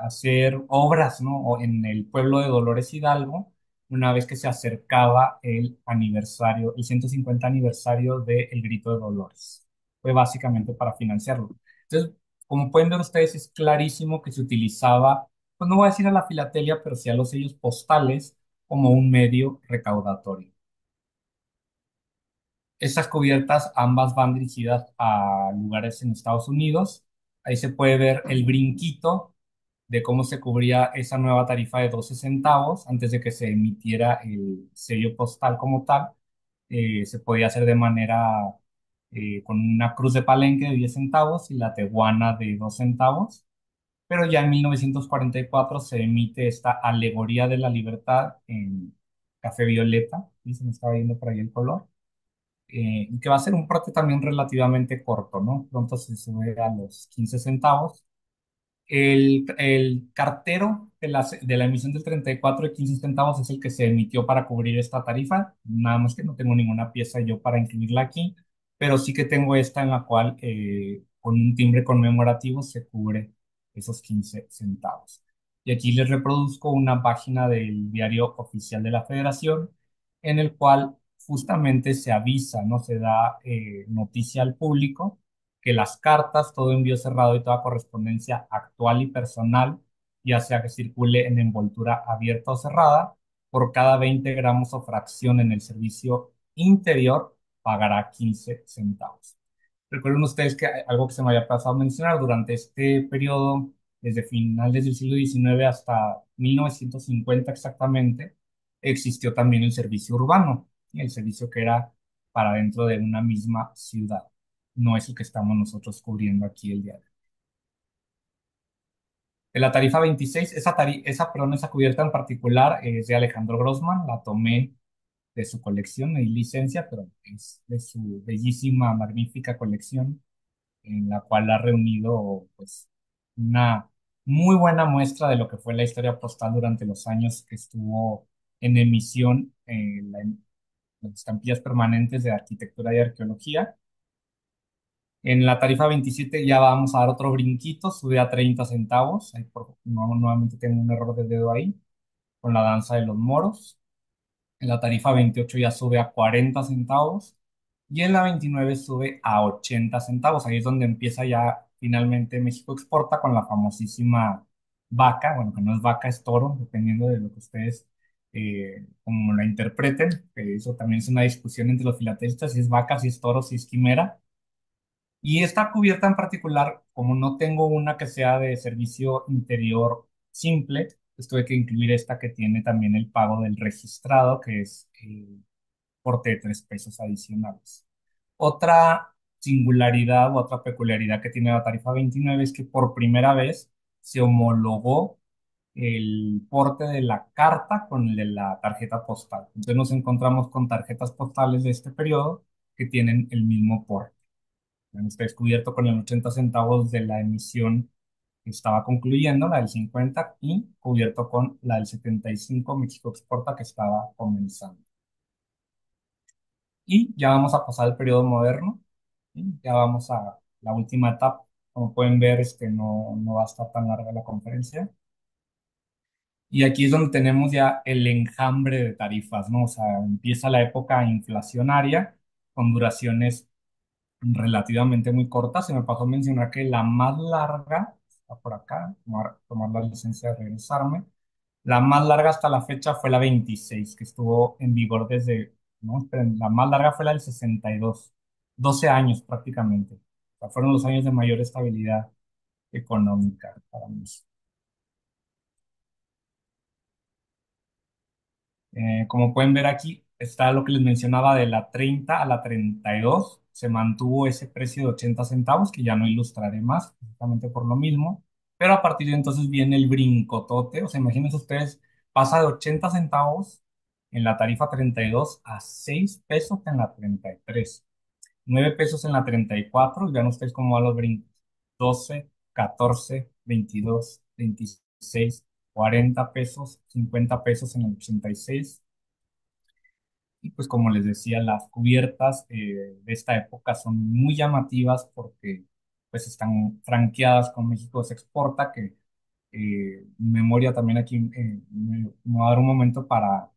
[SPEAKER 1] hacer obras, ¿no? O en el pueblo de Dolores Hidalgo, una vez que se acercaba el aniversario, el 150 aniversario del Grito de Dolores. Fue básicamente para financiarlo. Entonces, como pueden ver ustedes, es clarísimo que se utilizaba, pues no voy a decir a la filatelia, pero sí a los sellos postales como un medio recaudatorio. Estas cubiertas ambas van dirigidas a lugares en Estados Unidos. Ahí se puede ver el brinquito de cómo se cubría esa nueva tarifa de 12 centavos antes de que se emitiera el sello postal como tal. Se podía hacer de manera con una cruz de Palenque de 10 centavos y la teguana de 2 centavos. Pero ya en 1944 se emite esta alegoría de la libertad en café violeta, y se me estaba viendo por ahí el color, y que va a ser un porte también relativamente corto, ¿no? Pronto se sube a los 15 centavos. El cartero de la emisión del 34 y 15 centavos es el que se emitió para cubrir esta tarifa. Nada más que no tengo ninguna pieza yo para incluirla aquí, pero sí que tengo esta en la cual con un timbre conmemorativo se cubre esos 15 centavos. Y aquí les reproduzco una página del diario oficial de la Federación en el cual justamente se avisa, ¿no? Se da noticia al público que las cartas, todo envío cerrado y toda correspondencia actual y personal, ya sea que circule en envoltura abierta o cerrada, por cada 20 gramos o fracción en el servicio interior, pagará 15 centavos. Recuerden ustedes que algo que se me había pasado a mencionar, durante este periodo, desde finales del siglo XIX hasta 1950 exactamente, existió también el servicio urbano, ¿sí? El servicio que era para dentro de una misma ciudad. No es el que estamos nosotros cubriendo aquí el día de hoy. En la tarifa 26, perdón, esa cubierta en particular es de Alejandro Grossman, la tomé de su colección, y licencia, pero es de su bellísima, magnífica colección en la cual ha reunido pues una muy buena muestra de lo que fue la historia postal durante los años que estuvo en emisión en las estampillas permanentes de arquitectura y arqueología. En la tarifa 27 ya vamos a dar otro brinquito, sube a 30 centavos. Ahí nuevamente tengo un error de dedo ahí, con la danza de los moros. En la tarifa 28 ya sube a 40 centavos y en la 29 sube a 80 centavos. Ahí es donde empieza ya finalmente México Exporta con la famosísima vaca, bueno, que no es vaca, es toro, dependiendo de lo que ustedes como la interpreten. Eso también es una discusión entre los filatelistas, si es vaca, si es toro, si es quimera. Y esta cubierta en particular, como no tengo una que sea de servicio interior simple, pues tuve que incluir esta que tiene también el pago del registrado, que es porte de 3 pesos adicionales. Otra singularidad o otra peculiaridad que tiene la tarifa 29 es que por primera vez se homologó el porte de la carta con el de la tarjeta postal. Entonces nos encontramos con tarjetas postales de este periodo que tienen el mismo porte. Está descubierto con el 80 centavos de la emisión que estaba concluyendo, la del 50, y cubierto con la del 75 México Exporta, que estaba comenzando. Y ya vamos a pasar al periodo moderno. ¿Sí? Ya vamos a la última etapa. Como pueden ver, no va a estar tan larga la conferencia. Y aquí es donde tenemos ya el enjambre de tarifas, ¿no? O sea, empieza la época inflacionaria con duraciones relativamente muy cortas. Se me pasó a mencionar que la más larga, está por acá, tomar la licencia de regresarme. La más larga hasta la fecha fue la 26 que estuvo en vigor desde, no, esperen, la más larga fue la del 62, 12 años prácticamente. O sea, fueron los años de mayor estabilidad económica para mí. Como pueden ver aquí, está lo que les mencionaba de la 30 a la 32. Se mantuvo ese precio de 80 centavos, que ya no ilustraré más, precisamente por lo mismo. Pero a partir de entonces viene el brincotote. O sea, imagínense ustedes, pasa de 80 centavos en la tarifa 32 a 6 pesos en la 33, 9 pesos en la 34. Y vean ustedes cómo van los brincos: 12, 14, 22, 26, 40 pesos, 50 pesos en el 86. Y pues como les decía, las cubiertas de esta época son muy llamativas porque pues están franqueadas con México se exporta, que memoria también aquí me va a dar un momento para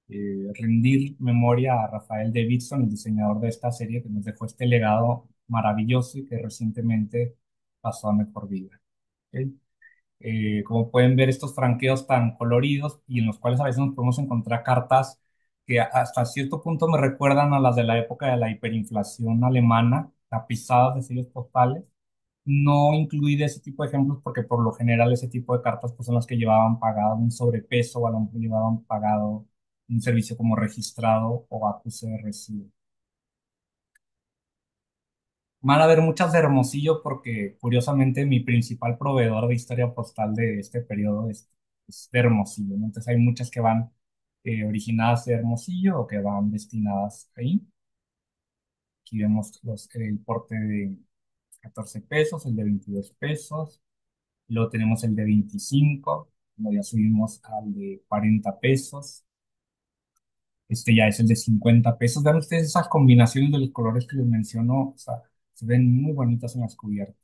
[SPEAKER 1] rendir memoria a Rafael Davidson, el diseñador de esta serie, que nos dejó este legado maravilloso y que recientemente pasó a mejor vida. ¿Ok? Como pueden ver, estos franqueos tan coloridos y en los cuales a veces nos podemos encontrar cartas que hasta cierto punto me recuerdan a las de la época de la hiperinflación alemana, tapizadas de sellos postales. No incluí de ese tipo de ejemplos porque por lo general ese tipo de cartas pues, son las que llevaban pagado un sobrepeso o a lo mejor llevaban pagado un servicio como registrado o acuse de recibo. Van a haber muchas de Hermosillo porque curiosamente mi principal proveedor de historia postal de este periodo es de Hermosillo, ¿no? Entonces hay muchas que van originadas de Hermosillo o que van destinadas ahí. Aquí vemos el porte de 14 pesos, el de 22 pesos, luego tenemos el de 25, luego ya subimos al de 40 pesos, este ya es el de 50 pesos. Vean ustedes esas combinaciones de los colores que les menciono, o sea, se ven muy bonitas en las cubiertas.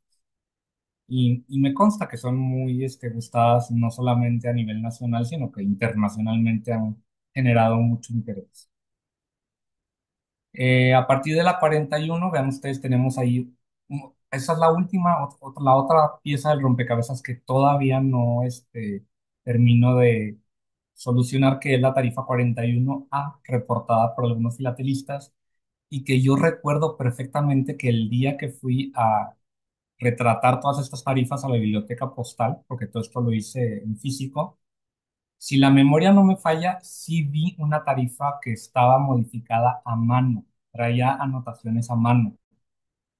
[SPEAKER 1] Y me consta que son muy gustadas no solamente a nivel nacional, sino que internacionalmente han generado mucho interés. A partir de la 41, vean ustedes, tenemos ahí, esa es la última, la otra pieza del rompecabezas que todavía no termino de solucionar, que es la tarifa 41A, reportada por algunos filatelistas, y que yo recuerdo perfectamente que el día que fui a retratar todas estas tarifas a la biblioteca postal, porque todo esto lo hice en físico. Si la memoria no me falla, sí vi una tarifa que estaba modificada a mano, traía anotaciones a mano,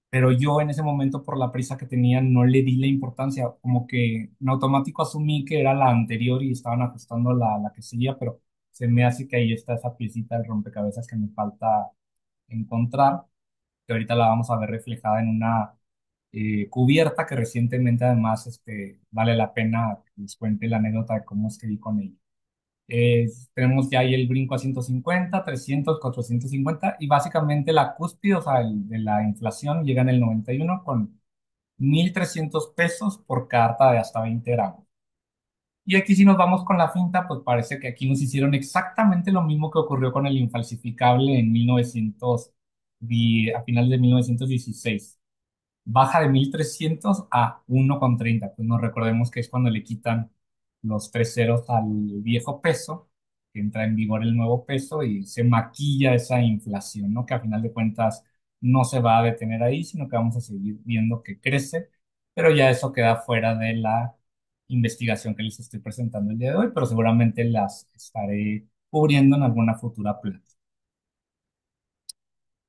[SPEAKER 1] pero yo en ese momento por la prisa que tenía no le di la importancia, como que en automático asumí que era la anterior y estaban ajustando la que seguía, pero se me hace que ahí está esa piecita del rompecabezas que me falta encontrar, que ahorita la vamos a ver reflejada en una cubierta que recientemente además vale la pena que les cuente la anécdota de cómo escribí con ella. Tenemos ya ahí el brinco a 150, 300, 450 y básicamente la cúspide, o sea, de la inflación llega en el 91 con 1.300 pesos por carta de hasta 20 gramos. Y aquí si nos vamos con la finta, pues parece que aquí nos hicieron exactamente lo mismo que ocurrió con el infalsificable en 1900, a finales de 1916. Baja de 1.300 a 1,30. Pues nos recordemos que es cuando le quitan los tres ceros al viejo peso, que entra en vigor el nuevo peso y se maquilla esa inflación, ¿no? Que a final de cuentas no se va a detener ahí, sino que vamos a seguir viendo que crece, pero ya eso queda fuera de la investigación que les estoy presentando el día de hoy, pero seguramente las estaré cubriendo en alguna futura plática.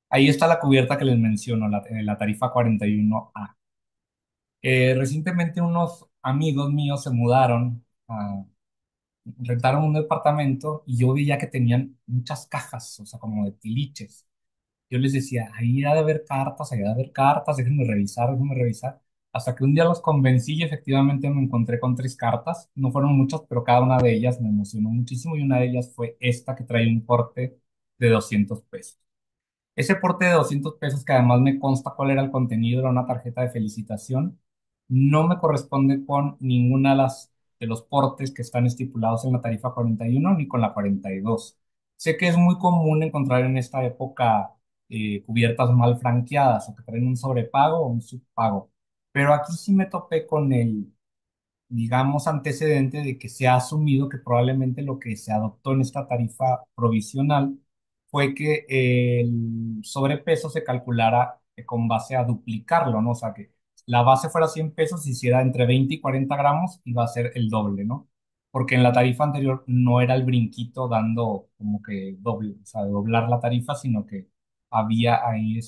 [SPEAKER 1] Ahí está la cubierta que les menciono, la tarifa 41A. Recientemente unos amigos míos se mudaron, rentaron un departamento y yo veía que tenían muchas cajas, o sea, como de tiliches. Yo les decía, ahí ha de haber cartas, ahí ha de haber cartas, déjenme revisar. Hasta que un día los convencí y efectivamente me encontré con tres cartas. No fueron muchas, pero cada una de ellas me emocionó muchísimo y una de ellas fue esta que trae un corte de 200 pesos. Ese porte de 200 pesos, que además me consta cuál era el contenido, era una tarjeta de felicitación, no me corresponde con ninguna de los portes que están estipulados en la tarifa 41 ni con la 42. Sé que es muy común encontrar en esta época cubiertas mal franqueadas o que traen un sobrepago o un subpago, pero aquí sí me topé con el, digamos, antecedente de que se ha asumido que probablemente lo que se adoptó en esta tarifa provisional fue que el sobrepeso se calculara con base a duplicarlo, ¿no? O sea, que la base fuera 100 pesos, y hiciera entre 20 y 40 gramos, iba a ser el doble, ¿no? Porque en la tarifa anterior no era el brinquito dando como que doble, o sea, doblar la tarifa, sino que había ahí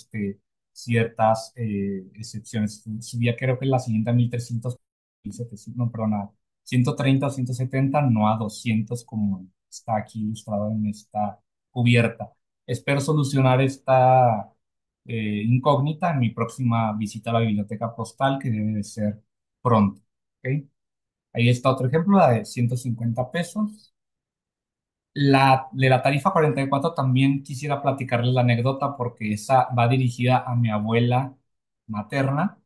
[SPEAKER 1] ciertas excepciones. Subía creo que la siguiente a 1300, 1700, no, perdón, a 130 o 170, no a 200 como está aquí ilustrado en esta cubierta. Espero solucionar esta incógnita en mi próxima visita a la biblioteca postal, que debe de ser pronto. ¿Ok? Ahí está otro ejemplo, la de 150 pesos. De la tarifa 44 también quisiera platicarles la anécdota, porque esa va dirigida a mi abuela materna,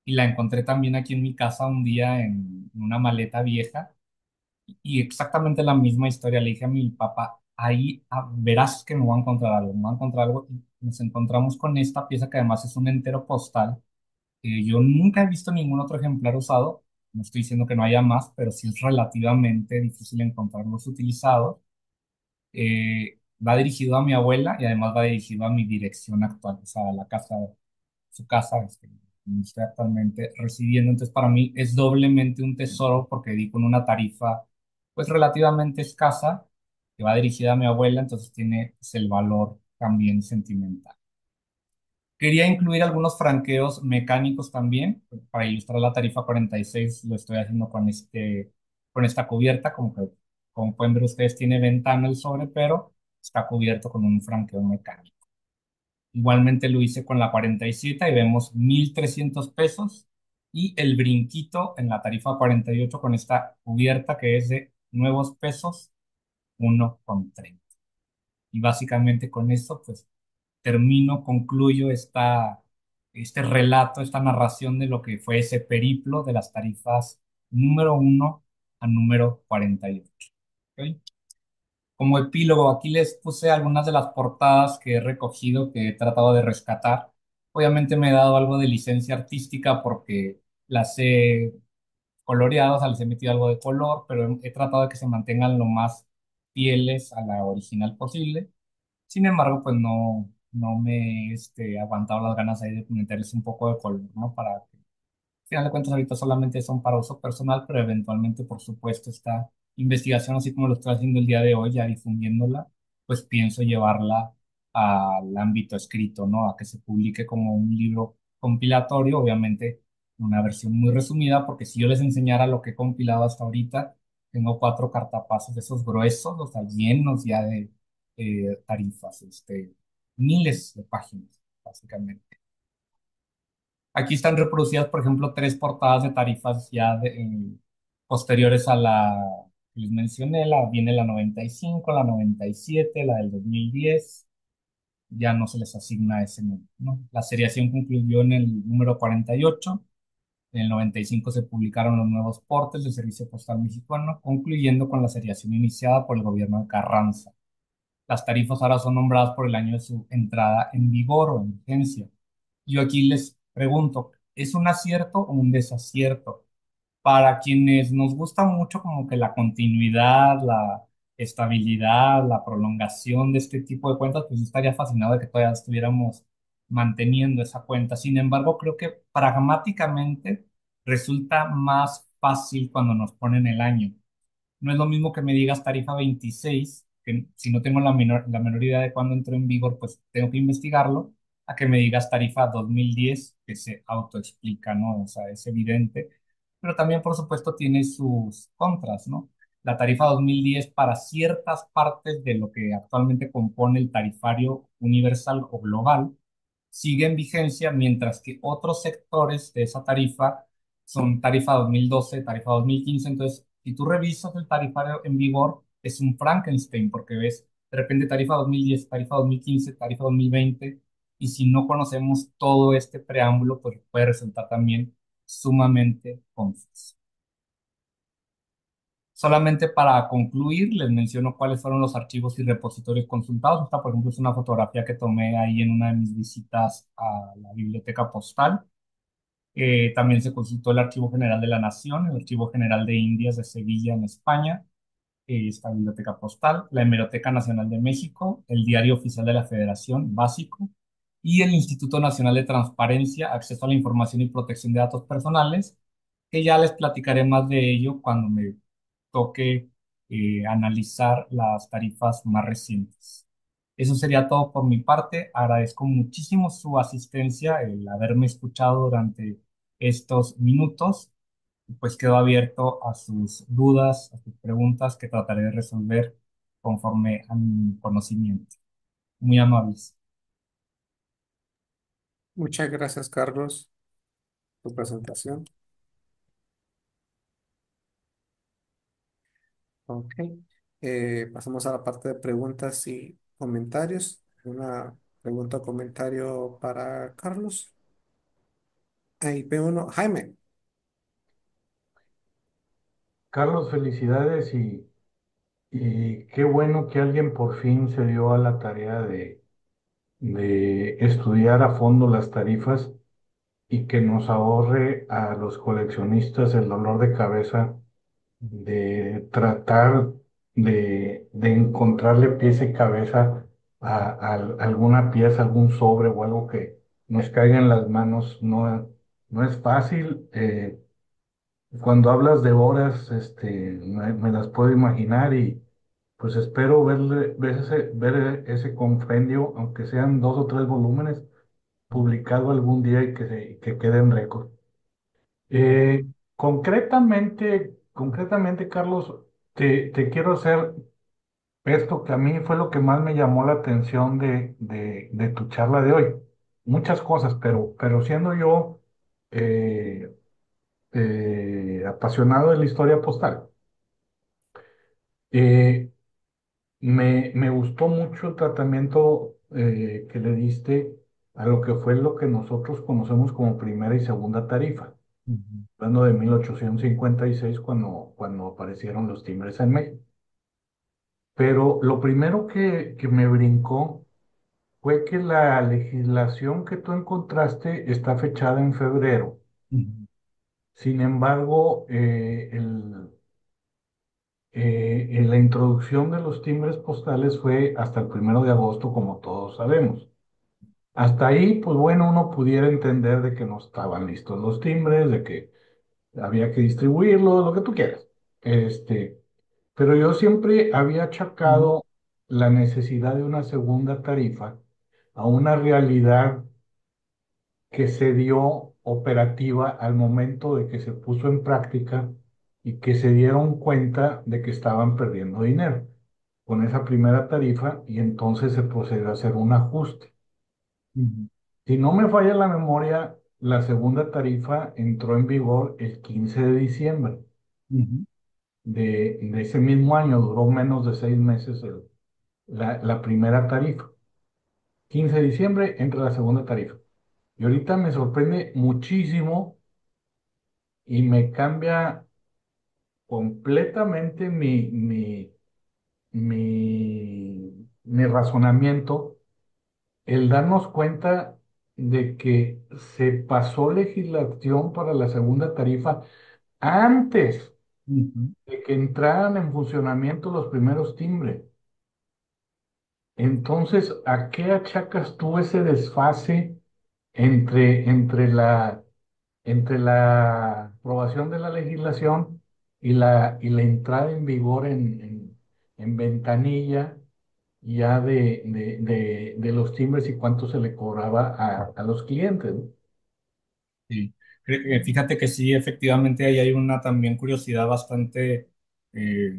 [SPEAKER 1] y la encontré también aquí en mi casa un día en una maleta vieja, y exactamente la misma historia. Le dije a mi papá, ahí verás que me voy a encontrar algo, me voy a encontrar algo. Y nos encontramos con esta pieza, que además es un entero postal. Yo nunca he visto ningún otro ejemplar usado. No estoy diciendo que no haya más, pero sí es relativamente difícil encontrarlos utilizados. Va dirigido a mi abuela, y además va dirigido a mi dirección actual, o sea, a la casa, su casa, donde estoy actualmente residiendo. Entonces, para mí es doblemente un tesoro, porque di con una tarifa, pues, relativamente escasa, que va dirigida a mi abuela, entonces tiene, pues, el valor también sentimental. Quería incluir algunos franqueos mecánicos también, para ilustrar la tarifa 46. Lo estoy haciendo con con esta cubierta, como pueden ver ustedes, tiene ventana el sobre, pero está cubierto con un franqueo mecánico. Igualmente lo hice con la 47, y vemos 1,300 pesos, y el brinquito en la tarifa 48 con esta cubierta, que es de nuevos pesos, 1,30. Y básicamente con esto, pues termino, concluyo este relato, esta narración de lo que fue ese periplo de las tarifas número 1 a número 48. ¿Ok? Como epílogo, aquí les puse algunas de las portadas que he recogido, que he tratado de rescatar. Obviamente me he dado algo de licencia artística, porque las he coloreado, o sea, les he metido algo de color, pero he tratado de que se mantengan lo más fieles a la original posible. Sin embargo, pues no me he aguantado las ganas ahí de meterles un poco de color, ¿no? Para que, al final de cuentas, ahorita solamente son para uso personal, pero eventualmente, por supuesto, esta investigación, así como lo estoy haciendo el día de hoy, ya difundiéndola, pues pienso llevarla al ámbito escrito, ¿no? A que se publique como un libro compilatorio, obviamente una versión muy resumida, porque si yo les enseñara lo que he compilado hasta ahorita, tengo 4 cartapasos de esos gruesos, o sea, llenos ya de tarifas, miles de páginas, básicamente. Aquí están reproducidas, por ejemplo, 3 portadas de tarifas ya posteriores a la que les mencioné. Viene la 95, la 97, la del 2010. Ya no se les asigna ese número, ¿no? La seriación concluyó en el número 48. En el 95 se publicaron los nuevos portes del Servicio Postal Mexicano, concluyendo con la seriación iniciada por el gobierno de Carranza. Las tarifas ahora son nombradas por el año de su entrada en vigor o en vigencia. Yo aquí les pregunto, ¿es un acierto o un desacierto? Para quienes nos gusta mucho como que la continuidad, la estabilidad, la prolongación de este tipo de cuentas, pues yo estaría fascinado de que todavía estuviéramos manteniendo esa cuenta. Sin embargo, creo que pragmáticamente resulta más fácil cuando nos ponen el año. No es lo mismo que me digas tarifa 26, que si no tengo la menor idea de cuándo entró en vigor, pues tengo que investigarlo, a que me digas tarifa 2010, que se autoexplica, ¿no? O sea, es evidente, pero también, por supuesto, tiene sus contras, ¿no? La tarifa 2010, para ciertas partes de lo que actualmente compone el tarifario universal o global, sigue en vigencia, mientras que otros sectores de esa tarifa son tarifa 2012, tarifa 2015. Entonces, si tú revisas el tarifario en vigor, es un Frankenstein, porque ves de repente tarifa 2010, tarifa 2015, tarifa 2020, y si no conocemos todo este preámbulo, pues puede resultar también sumamente confuso. Solamente para concluir, les menciono cuáles fueron los archivos y repositorios consultados. Esta, por ejemplo, es una fotografía que tomé ahí en una de mis visitas a la biblioteca postal. También se consultó el Archivo General de la Nación, el Archivo General de Indias de Sevilla, en España, esta biblioteca postal, la Hemeroteca Nacional de México, el Diario Oficial de la Federación, básico, y el Instituto Nacional de Transparencia, Acceso a la Información y Protección de Datos Personales, que ya les platicaré más de ello cuando me toque analizar las tarifas más recientes. Eso sería todo por mi parte. Agradezco muchísimo su asistencia, el haberme escuchado durante estos minutos. Pues quedo abierto a sus dudas, a sus preguntas que trataré de resolver conforme a mi conocimiento. Muy amables.
[SPEAKER 2] Muchas gracias, Carlos, por tu presentación. Ok. Pasamos a la parte de preguntas y comentarios. Una pregunta o comentario para Carlos. Ahí veo uno. Jaime.
[SPEAKER 3] Carlos, felicidades y qué bueno que alguien por fin se dio a la tarea de estudiar a fondo las tarifas y que nos ahorre a los coleccionistas el dolor de cabeza de tratar de encontrarle pieza y cabeza a alguna pieza, algún sobre o algo que nos caiga en las manos. No, no es fácil. Cuando hablas de horas, me las puedo imaginar y pues espero ver ese compendio, aunque sean 2 o 3 volúmenes, publicado algún día y que quede en récord. Concretamente, Carlos, te quiero hacer esto que a mí fue lo que más me llamó la atención de tu charla de hoy. Muchas cosas, pero siendo yo eh, apasionado de la historia postal, eh, me gustó mucho el tratamiento que le diste a lo que fue lo que nosotros conocemos como primera y segunda tarifa,
[SPEAKER 1] Ujú,
[SPEAKER 3] hablando de 1856 cuando aparecieron los timbres en México. Pero lo primero que me brincó fue que la legislación que tú encontraste está fechada en febrero.
[SPEAKER 1] ujú,
[SPEAKER 3] Sin embargo, en la introducción de los timbres postales fue hasta el 1 de agosto, como todos sabemos. Hasta ahí, pues bueno, uno pudiera entender de que no estaban listos los timbres, de que había que distribuirlos, lo que tú quieras. Este, pero yo siempre había
[SPEAKER 1] ujú,
[SPEAKER 3] achacado la necesidad de una segunda tarifa a una realidad que se dio operativa al momento de que se puso en práctica y que se dieron cuenta de que estaban perdiendo dinero con esa primera tarifa y entonces se procedió a hacer un ajuste.
[SPEAKER 1] ujú,
[SPEAKER 3] Si no me falla la memoria, la segunda tarifa entró en vigor el 15 de diciembre
[SPEAKER 1] ujú,
[SPEAKER 3] de ese mismo año, duró menos de 6 meses la primera tarifa. 15 de diciembre entra la segunda tarifa. Y ahorita me sorprende muchísimo y me cambia completamente mi razonamiento el darnos cuenta de que se pasó legislación para la segunda tarifa antes
[SPEAKER 1] ujú,
[SPEAKER 3] de que entraran en funcionamiento los primeros timbres. Entonces, ¿a qué achacas tú ese desfase entre entre la aprobación de la legislación y la entrada en vigor en ventanilla ya de los timbres y cuánto se le cobraba a los clientes, ¿no?
[SPEAKER 1] sí. Fíjate que sí, efectivamente ahí hay una también curiosidad bastante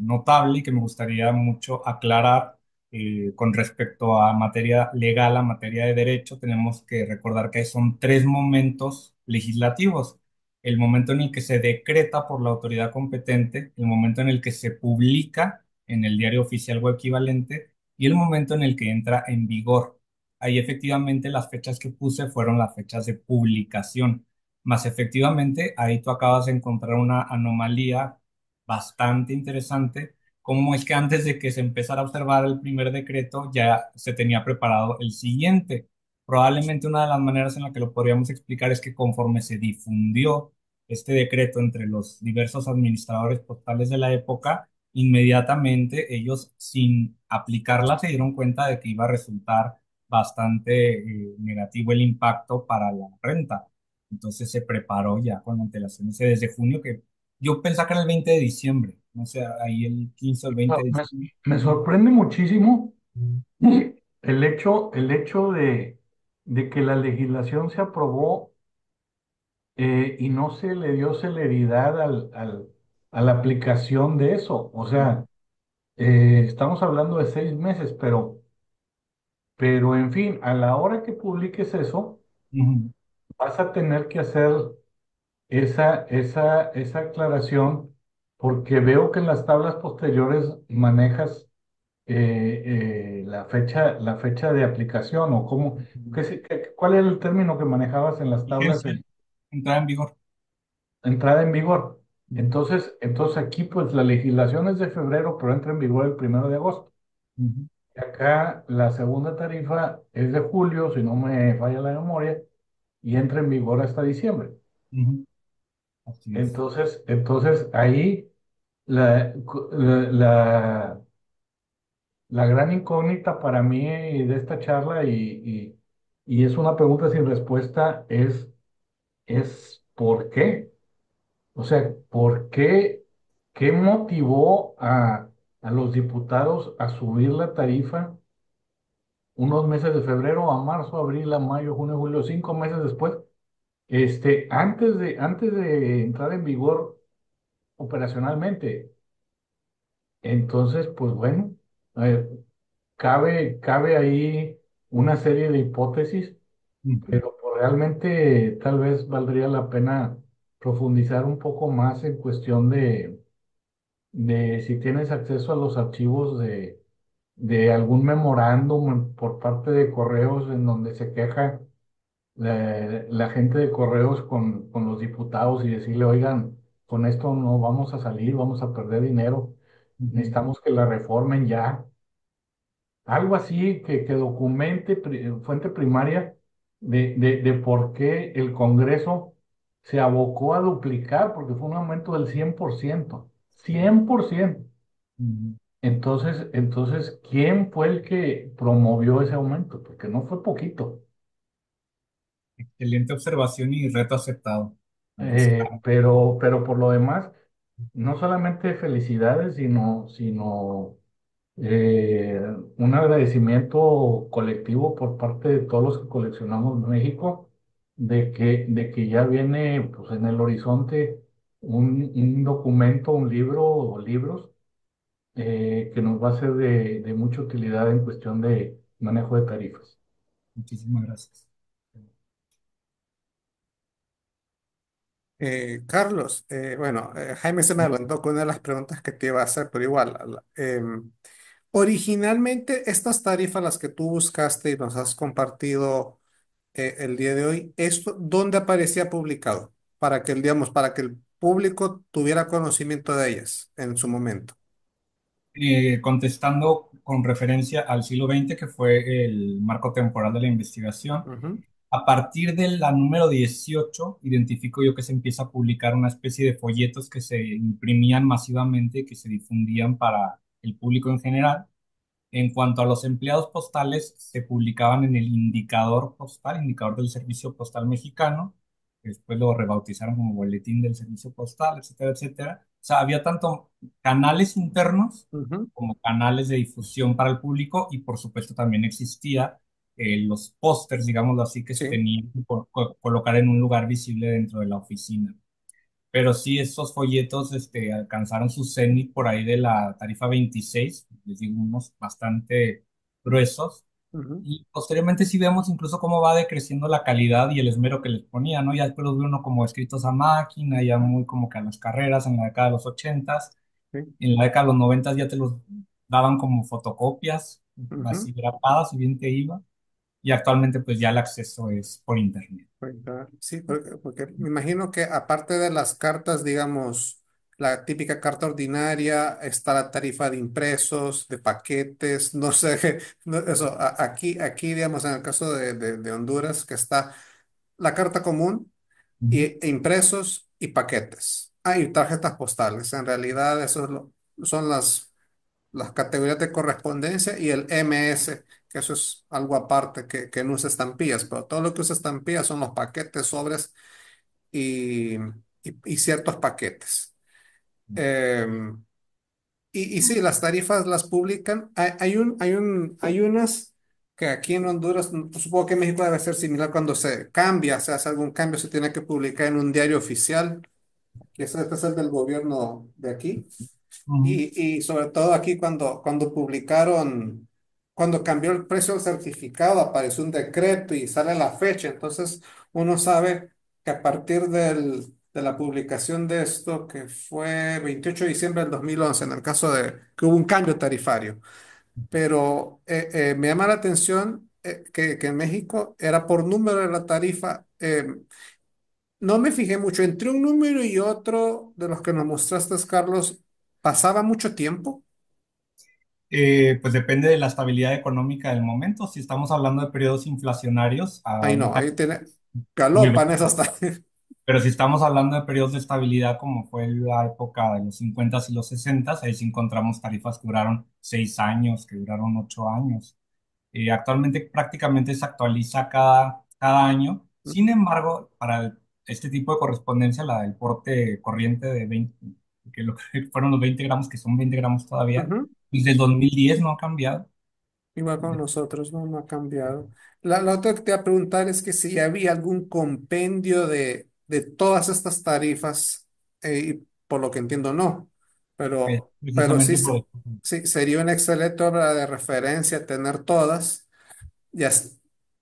[SPEAKER 1] notable y que me gustaría mucho aclarar con respecto a materia legal, a materia de derecho. Tenemos que recordar que son tres momentos legislativos. El momento en el que se decreta por la autoridad competente, el momento en el que se publica en el diario oficial o equivalente y el momento en el que entra en vigor. Ahí efectivamente las fechas que puse fueron las fechas de publicación, más efectivamente ahí tú acabas de encontrar una anomalía bastante interesante, como es que antes de que se empezara a observar el primer decreto ya se tenía preparado el siguiente. Probablemente una de las maneras en la que lo podríamos explicar es que conforme se difundió este decreto entre los diversos administradores postales de la época, inmediatamente ellos, sin aplicarla, se dieron cuenta de que iba a resultar bastante negativo el impacto para la renta. Entonces se preparó ya con antelación ese desde junio, que yo pensaba que era el 20 de diciembre, no sé, ahí el 15 o el 20
[SPEAKER 3] No,
[SPEAKER 1] de
[SPEAKER 3] me,
[SPEAKER 1] diciembre.
[SPEAKER 3] me sorprende muchísimo el hecho de que la legislación se aprobó y no se le dio celeridad a la aplicación de eso. O sea, estamos hablando de 6 meses, pero en fin, a la hora que publiques eso,
[SPEAKER 1] Ujú,
[SPEAKER 3] vas a tener que hacer esa aclaración porque veo que en las tablas posteriores manejas la fecha de aplicación o cómo,
[SPEAKER 1] ujú.
[SPEAKER 3] ¿cuál era el término que manejabas en las tablas
[SPEAKER 1] Vigencia,
[SPEAKER 3] de
[SPEAKER 1] entrada en vigor.
[SPEAKER 3] entrada en vigor?
[SPEAKER 1] Ujú,
[SPEAKER 3] Entonces aquí pues la legislación es de febrero, pero entra en vigor el 1 de agosto.
[SPEAKER 1] ujú,
[SPEAKER 3] Y acá la segunda tarifa es de julio, si no me falla la memoria, y entra en vigor hasta diciembre.
[SPEAKER 1] ujú. Así es.
[SPEAKER 3] Entonces ahí la, la, la gran incógnita para mí de esta charla y es una pregunta sin respuesta es ¿por qué? O sea, ¿por qué? ¿Qué motivó a los diputados a subir la tarifa unos meses de febrero a marzo, abril, a mayo, junio, julio, 5 meses después? Antes de entrar en vigor operacionalmente. Entonces, pues bueno, eh, cabe ahí una serie de hipótesis,
[SPEAKER 1] Ujú,
[SPEAKER 3] pero pues, realmente tal vez valdría la pena profundizar un poco más en cuestión de si tienes acceso a los archivos de algún memorándum por parte de correos en donde se queja la gente de correos con los diputados y decirle, oigan, con esto no vamos a salir, vamos a perder dinero,
[SPEAKER 1] ujú,
[SPEAKER 3] necesitamos que la reformen ya. Algo así que documente fuente primaria de por qué el Congreso se abocó a duplicar, porque fue un aumento del 100%. 100%.
[SPEAKER 1] ujú.
[SPEAKER 3] Entonces, ¿quién fue el que promovió ese aumento? Porque no fue poquito.
[SPEAKER 1] Excelente observación y reto aceptado. Ahí está.
[SPEAKER 3] Pero por lo demás, no solamente felicidades, sino eh, un agradecimiento colectivo por parte de todos los que coleccionamos México, de que ya viene pues, en el horizonte un documento, un libro o libros que nos va a ser de mucha utilidad en cuestión de manejo de tarifas.
[SPEAKER 1] Muchísimas gracias.
[SPEAKER 2] Carlos, bueno, Jaime se me adelantó con una de las preguntas que te iba a hacer, pero igual, originalmente estas tarifas las que tú buscaste y nos has compartido el día de hoy, ¿esto dónde aparecía publicado? Para que, digamos, para que el público tuviera conocimiento de ellas en su momento.
[SPEAKER 1] Contestando con referencia al siglo XX, que fue el marco temporal de la investigación,
[SPEAKER 2] Ujú,
[SPEAKER 1] a partir de la número 18, identifico yo que se empieza a publicar una especie de folletos que se imprimían masivamente y que se difundían para el público en general. En cuanto a los empleados postales, se publicaban en el indicador postal, indicador del Servicio Postal Mexicano, que después lo rebautizaron como Boletín del Servicio Postal, etcétera, etcétera. O sea, había tanto canales internos
[SPEAKER 2] ujú.
[SPEAKER 1] como canales de difusión para el público y por supuesto también existía los pósters, digámoslo así, que se
[SPEAKER 2] Sí.
[SPEAKER 1] tenían que colocar en un lugar visible dentro de la oficina. Pero sí, esos folletos alcanzaron su cenit por ahí de la tarifa 26, les digo, unos bastante gruesos.
[SPEAKER 2] Ujú,
[SPEAKER 1] Y posteriormente sí vemos incluso cómo va decreciendo la calidad y el esmero que les ponía, ¿no? Ya después los ve uno como escritos a máquina, ya muy como que a las carreras en la década de los 80.
[SPEAKER 2] sí.
[SPEAKER 1] En la década de los 90 ya te los daban como fotocopias.
[SPEAKER 2] Ujú.
[SPEAKER 1] así grabada, si bien te iba, y actualmente pues ya el acceso es por internet.
[SPEAKER 2] Oiga, sí, porque me imagino que aparte de las cartas, digamos, la típica carta ordinaria, está la tarifa de impresos, de paquetes, no sé, eso, aquí, digamos, en el caso de Honduras, que está la carta común
[SPEAKER 1] Ujú.
[SPEAKER 2] e impresos y paquetes. Ah, y tarjetas postales. En realidad, son las categorías de correspondencia y el MS, que eso es algo aparte que no usa estampillas, pero todo lo que usa estampillas son los paquetes, sobres y ciertos paquetes. Em, y sí, las tarifas las publican. Hay unas que aquí en Honduras, supongo que en México debe ser similar cuando se cambia, se hace algún cambio, se tiene que publicar en un diario oficial, que este es el del gobierno de aquí.
[SPEAKER 1] Ujú.
[SPEAKER 2] Y sobre todo aquí cuando cambió el precio del certificado, apareció un decreto y sale la fecha. Entonces uno sabe que a partir de la publicación de esto, que fue 28 de diciembre del 2011 en el caso de que hubo un cambio tarifario. Pero me llama la atención que en México era por número de la tarifa. No me fijé mucho entre un número y otro de los que nos mostraste, Carlos. ¿Pasaba mucho tiempo?
[SPEAKER 1] Pues depende de la estabilidad económica del momento. Si estamos hablando de periodos inflacionarios,
[SPEAKER 2] Ay, no,
[SPEAKER 1] ahorita
[SPEAKER 2] ahí tiene,
[SPEAKER 1] muy
[SPEAKER 2] galopan
[SPEAKER 1] bien.
[SPEAKER 2] esas hasta.
[SPEAKER 1] Pero si estamos hablando de periodos de estabilidad como fue la época de los 50 y los 60, ahí sí encontramos tarifas que duraron 6 años, que duraron 8 años. Actualmente prácticamente se actualiza cada año. Sin embargo, para este tipo de correspondencia, la del porte corriente de 20, que lo que fueron los 20 gramos, que son 20 gramos todavía,
[SPEAKER 2] Ujú.
[SPEAKER 1] desde el 2010 no ha cambiado.
[SPEAKER 2] Igual con nosotros, no, no ha cambiado. La otra que te iba a preguntar es que si había algún compendio de todas estas tarifas, y por lo que entiendo, no. Pero sí,
[SPEAKER 1] Precisamente por eso.
[SPEAKER 2] sí, sería una excelente obra de referencia tener todas. Ya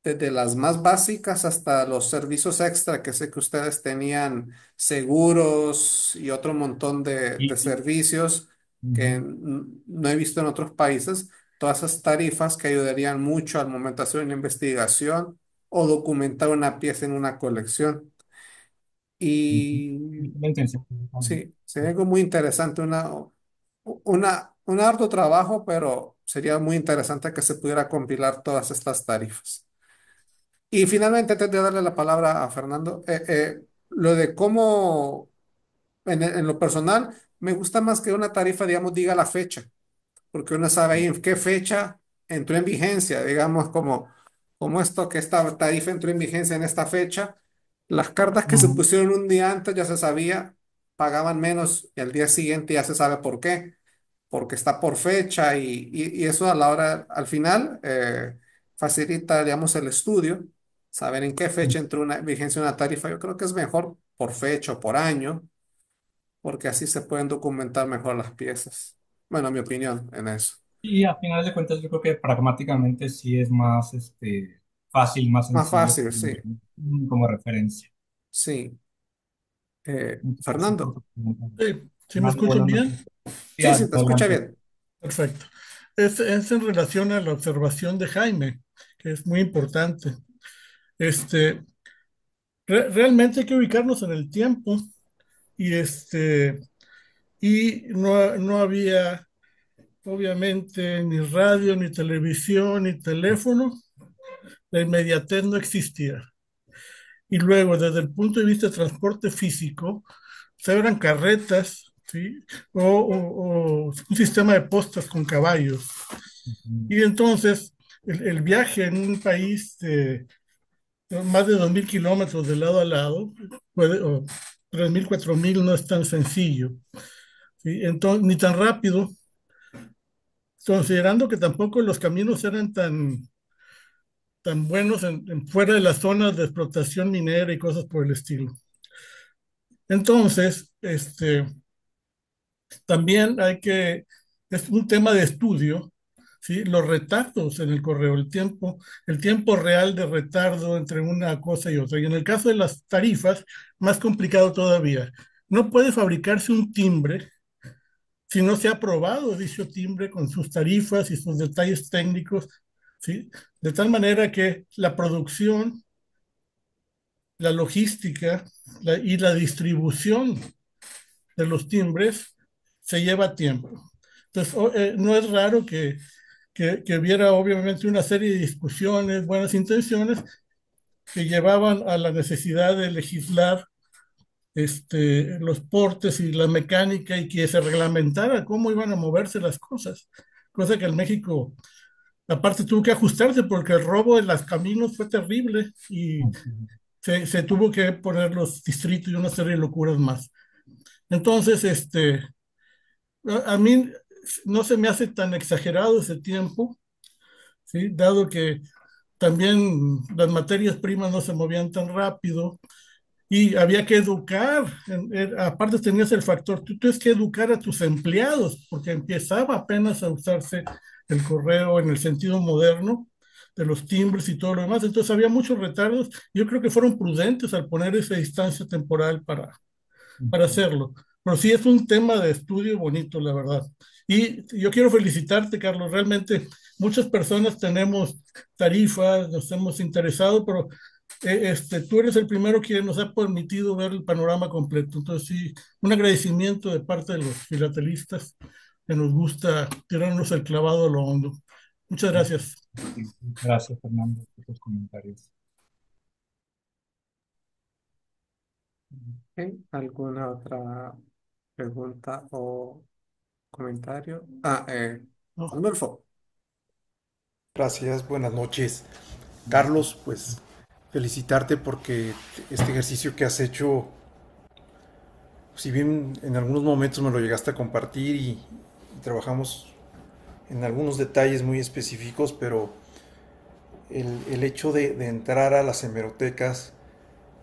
[SPEAKER 2] desde las más básicas hasta los servicios extra, que sé que ustedes tenían seguros y otro montón de
[SPEAKER 1] Y,
[SPEAKER 2] servicios que
[SPEAKER 1] ujú.
[SPEAKER 2] no he visto en otros países, todas esas tarifas que ayudarían mucho al momento de hacer una investigación o documentar una pieza en una colección.
[SPEAKER 1] Ujú.
[SPEAKER 2] Y
[SPEAKER 1] La intención.
[SPEAKER 2] sí, sería algo muy interesante, un harto trabajo, pero sería muy interesante que se pudiera compilar todas estas tarifas. Y finalmente, antes de darle la palabra a Fernando, lo de cómo, en lo personal, me gusta más que una tarifa, digamos, diga la fecha, porque uno sabe ahí en qué fecha entró en vigencia, digamos, como esto que esta tarifa entró en vigencia en esta fecha. Las cartas que se
[SPEAKER 1] Ujú.
[SPEAKER 2] pusieron un día antes ya se sabía, pagaban menos y al día siguiente ya se sabe por qué, porque está por fecha y eso a la hora, al final, facilita, digamos, el estudio, saber en qué fecha entró una vigencia una tarifa. Yo creo que es mejor por fecha o por año, porque así se pueden documentar mejor las piezas. Bueno, mi opinión en eso.
[SPEAKER 1] Y a final de cuentas, yo creo que pragmáticamente sí es más fácil, más
[SPEAKER 2] Más
[SPEAKER 1] sencillo
[SPEAKER 2] fácil, sí,
[SPEAKER 1] como referencia.
[SPEAKER 2] sí.
[SPEAKER 1] Muchas gracias por
[SPEAKER 2] Fernando.
[SPEAKER 1] tu pregunta.
[SPEAKER 4] Sí, ¿sí me
[SPEAKER 1] Fernando,
[SPEAKER 4] escuchan
[SPEAKER 1] buenas
[SPEAKER 4] bien?
[SPEAKER 1] noches. Sí,
[SPEAKER 2] Sí, sí, te escucha
[SPEAKER 1] adelante.
[SPEAKER 2] bien.
[SPEAKER 4] Perfecto. Es en relación a la observación de Jaime, que es muy importante. Este, realmente hay que ubicarnos en el tiempo y, y no había, obviamente, ni radio, ni televisión, ni teléfono. La inmediatez no existía. Y luego, desde el punto de vista de transporte físico, se eran carretas, ¿sí? O un sistema de postas con caballos.
[SPEAKER 1] Ujú.
[SPEAKER 4] Y entonces el viaje en un país de más de 2.000 kilómetros de lado a lado, o 3.000, 4.000, no es tan sencillo, ¿sí? Entonces, ni tan rápido, considerando que tampoco los caminos eran tan buenos fuera de las zonas de explotación minera y cosas por el estilo. Entonces, también es un tema de estudio, ¿sí? Los retardos en el correo, el tiempo real de retardo entre una cosa y otra. Y en el caso de las tarifas, más complicado todavía. No puede fabricarse un timbre si no se ha aprobado dicho timbre con sus tarifas y sus detalles técnicos, ¿sí? De tal manera que la producción, la logística y la distribución de los timbres se lleva tiempo. Entonces, no es raro que hubiera obviamente una serie de discusiones, buenas intenciones, que llevaban a la necesidad de legislar los portes y la mecánica y que se reglamentara cómo iban a moverse las cosas. Cosa que en México, aparte, tuvo que ajustarse porque el robo de los caminos fue terrible y se tuvo que poner los distritos y una serie de locuras más. Entonces, a mí no se me hace tan exagerado ese tiempo, ¿sí? Dado que también las materias primas no se movían tan rápido y había que educar. Aparte tenías el factor, tú tienes que educar a tus empleados porque empezaba apenas a usarse el correo en el sentido moderno de los timbres y todo lo demás. Entonces había muchos retardos. Yo creo que fueron prudentes al poner esa distancia temporal para hacerlo. Pero sí es un tema de estudio bonito, la verdad. Y yo quiero felicitarte, Carlos. Realmente muchas personas tenemos tarifas, nos hemos interesado, pero tú eres el primero que nos ha permitido ver el panorama completo. Entonces, sí, un agradecimiento de parte de los filatelistas que nos gusta tirarnos el clavado a lo hondo. Muchas gracias.
[SPEAKER 1] Sí, gracias, Fernando, por tus comentarios.
[SPEAKER 2] Ok, ¿alguna otra pregunta o comentario?
[SPEAKER 4] ¿No?
[SPEAKER 2] Adolfo.
[SPEAKER 5] Gracias, buenas noches. Carlos, pues felicitarte porque este ejercicio que has hecho, si bien en algunos momentos me lo llegaste a compartir y trabajamos en algunos detalles muy específicos, pero el hecho de entrar a las hemerotecas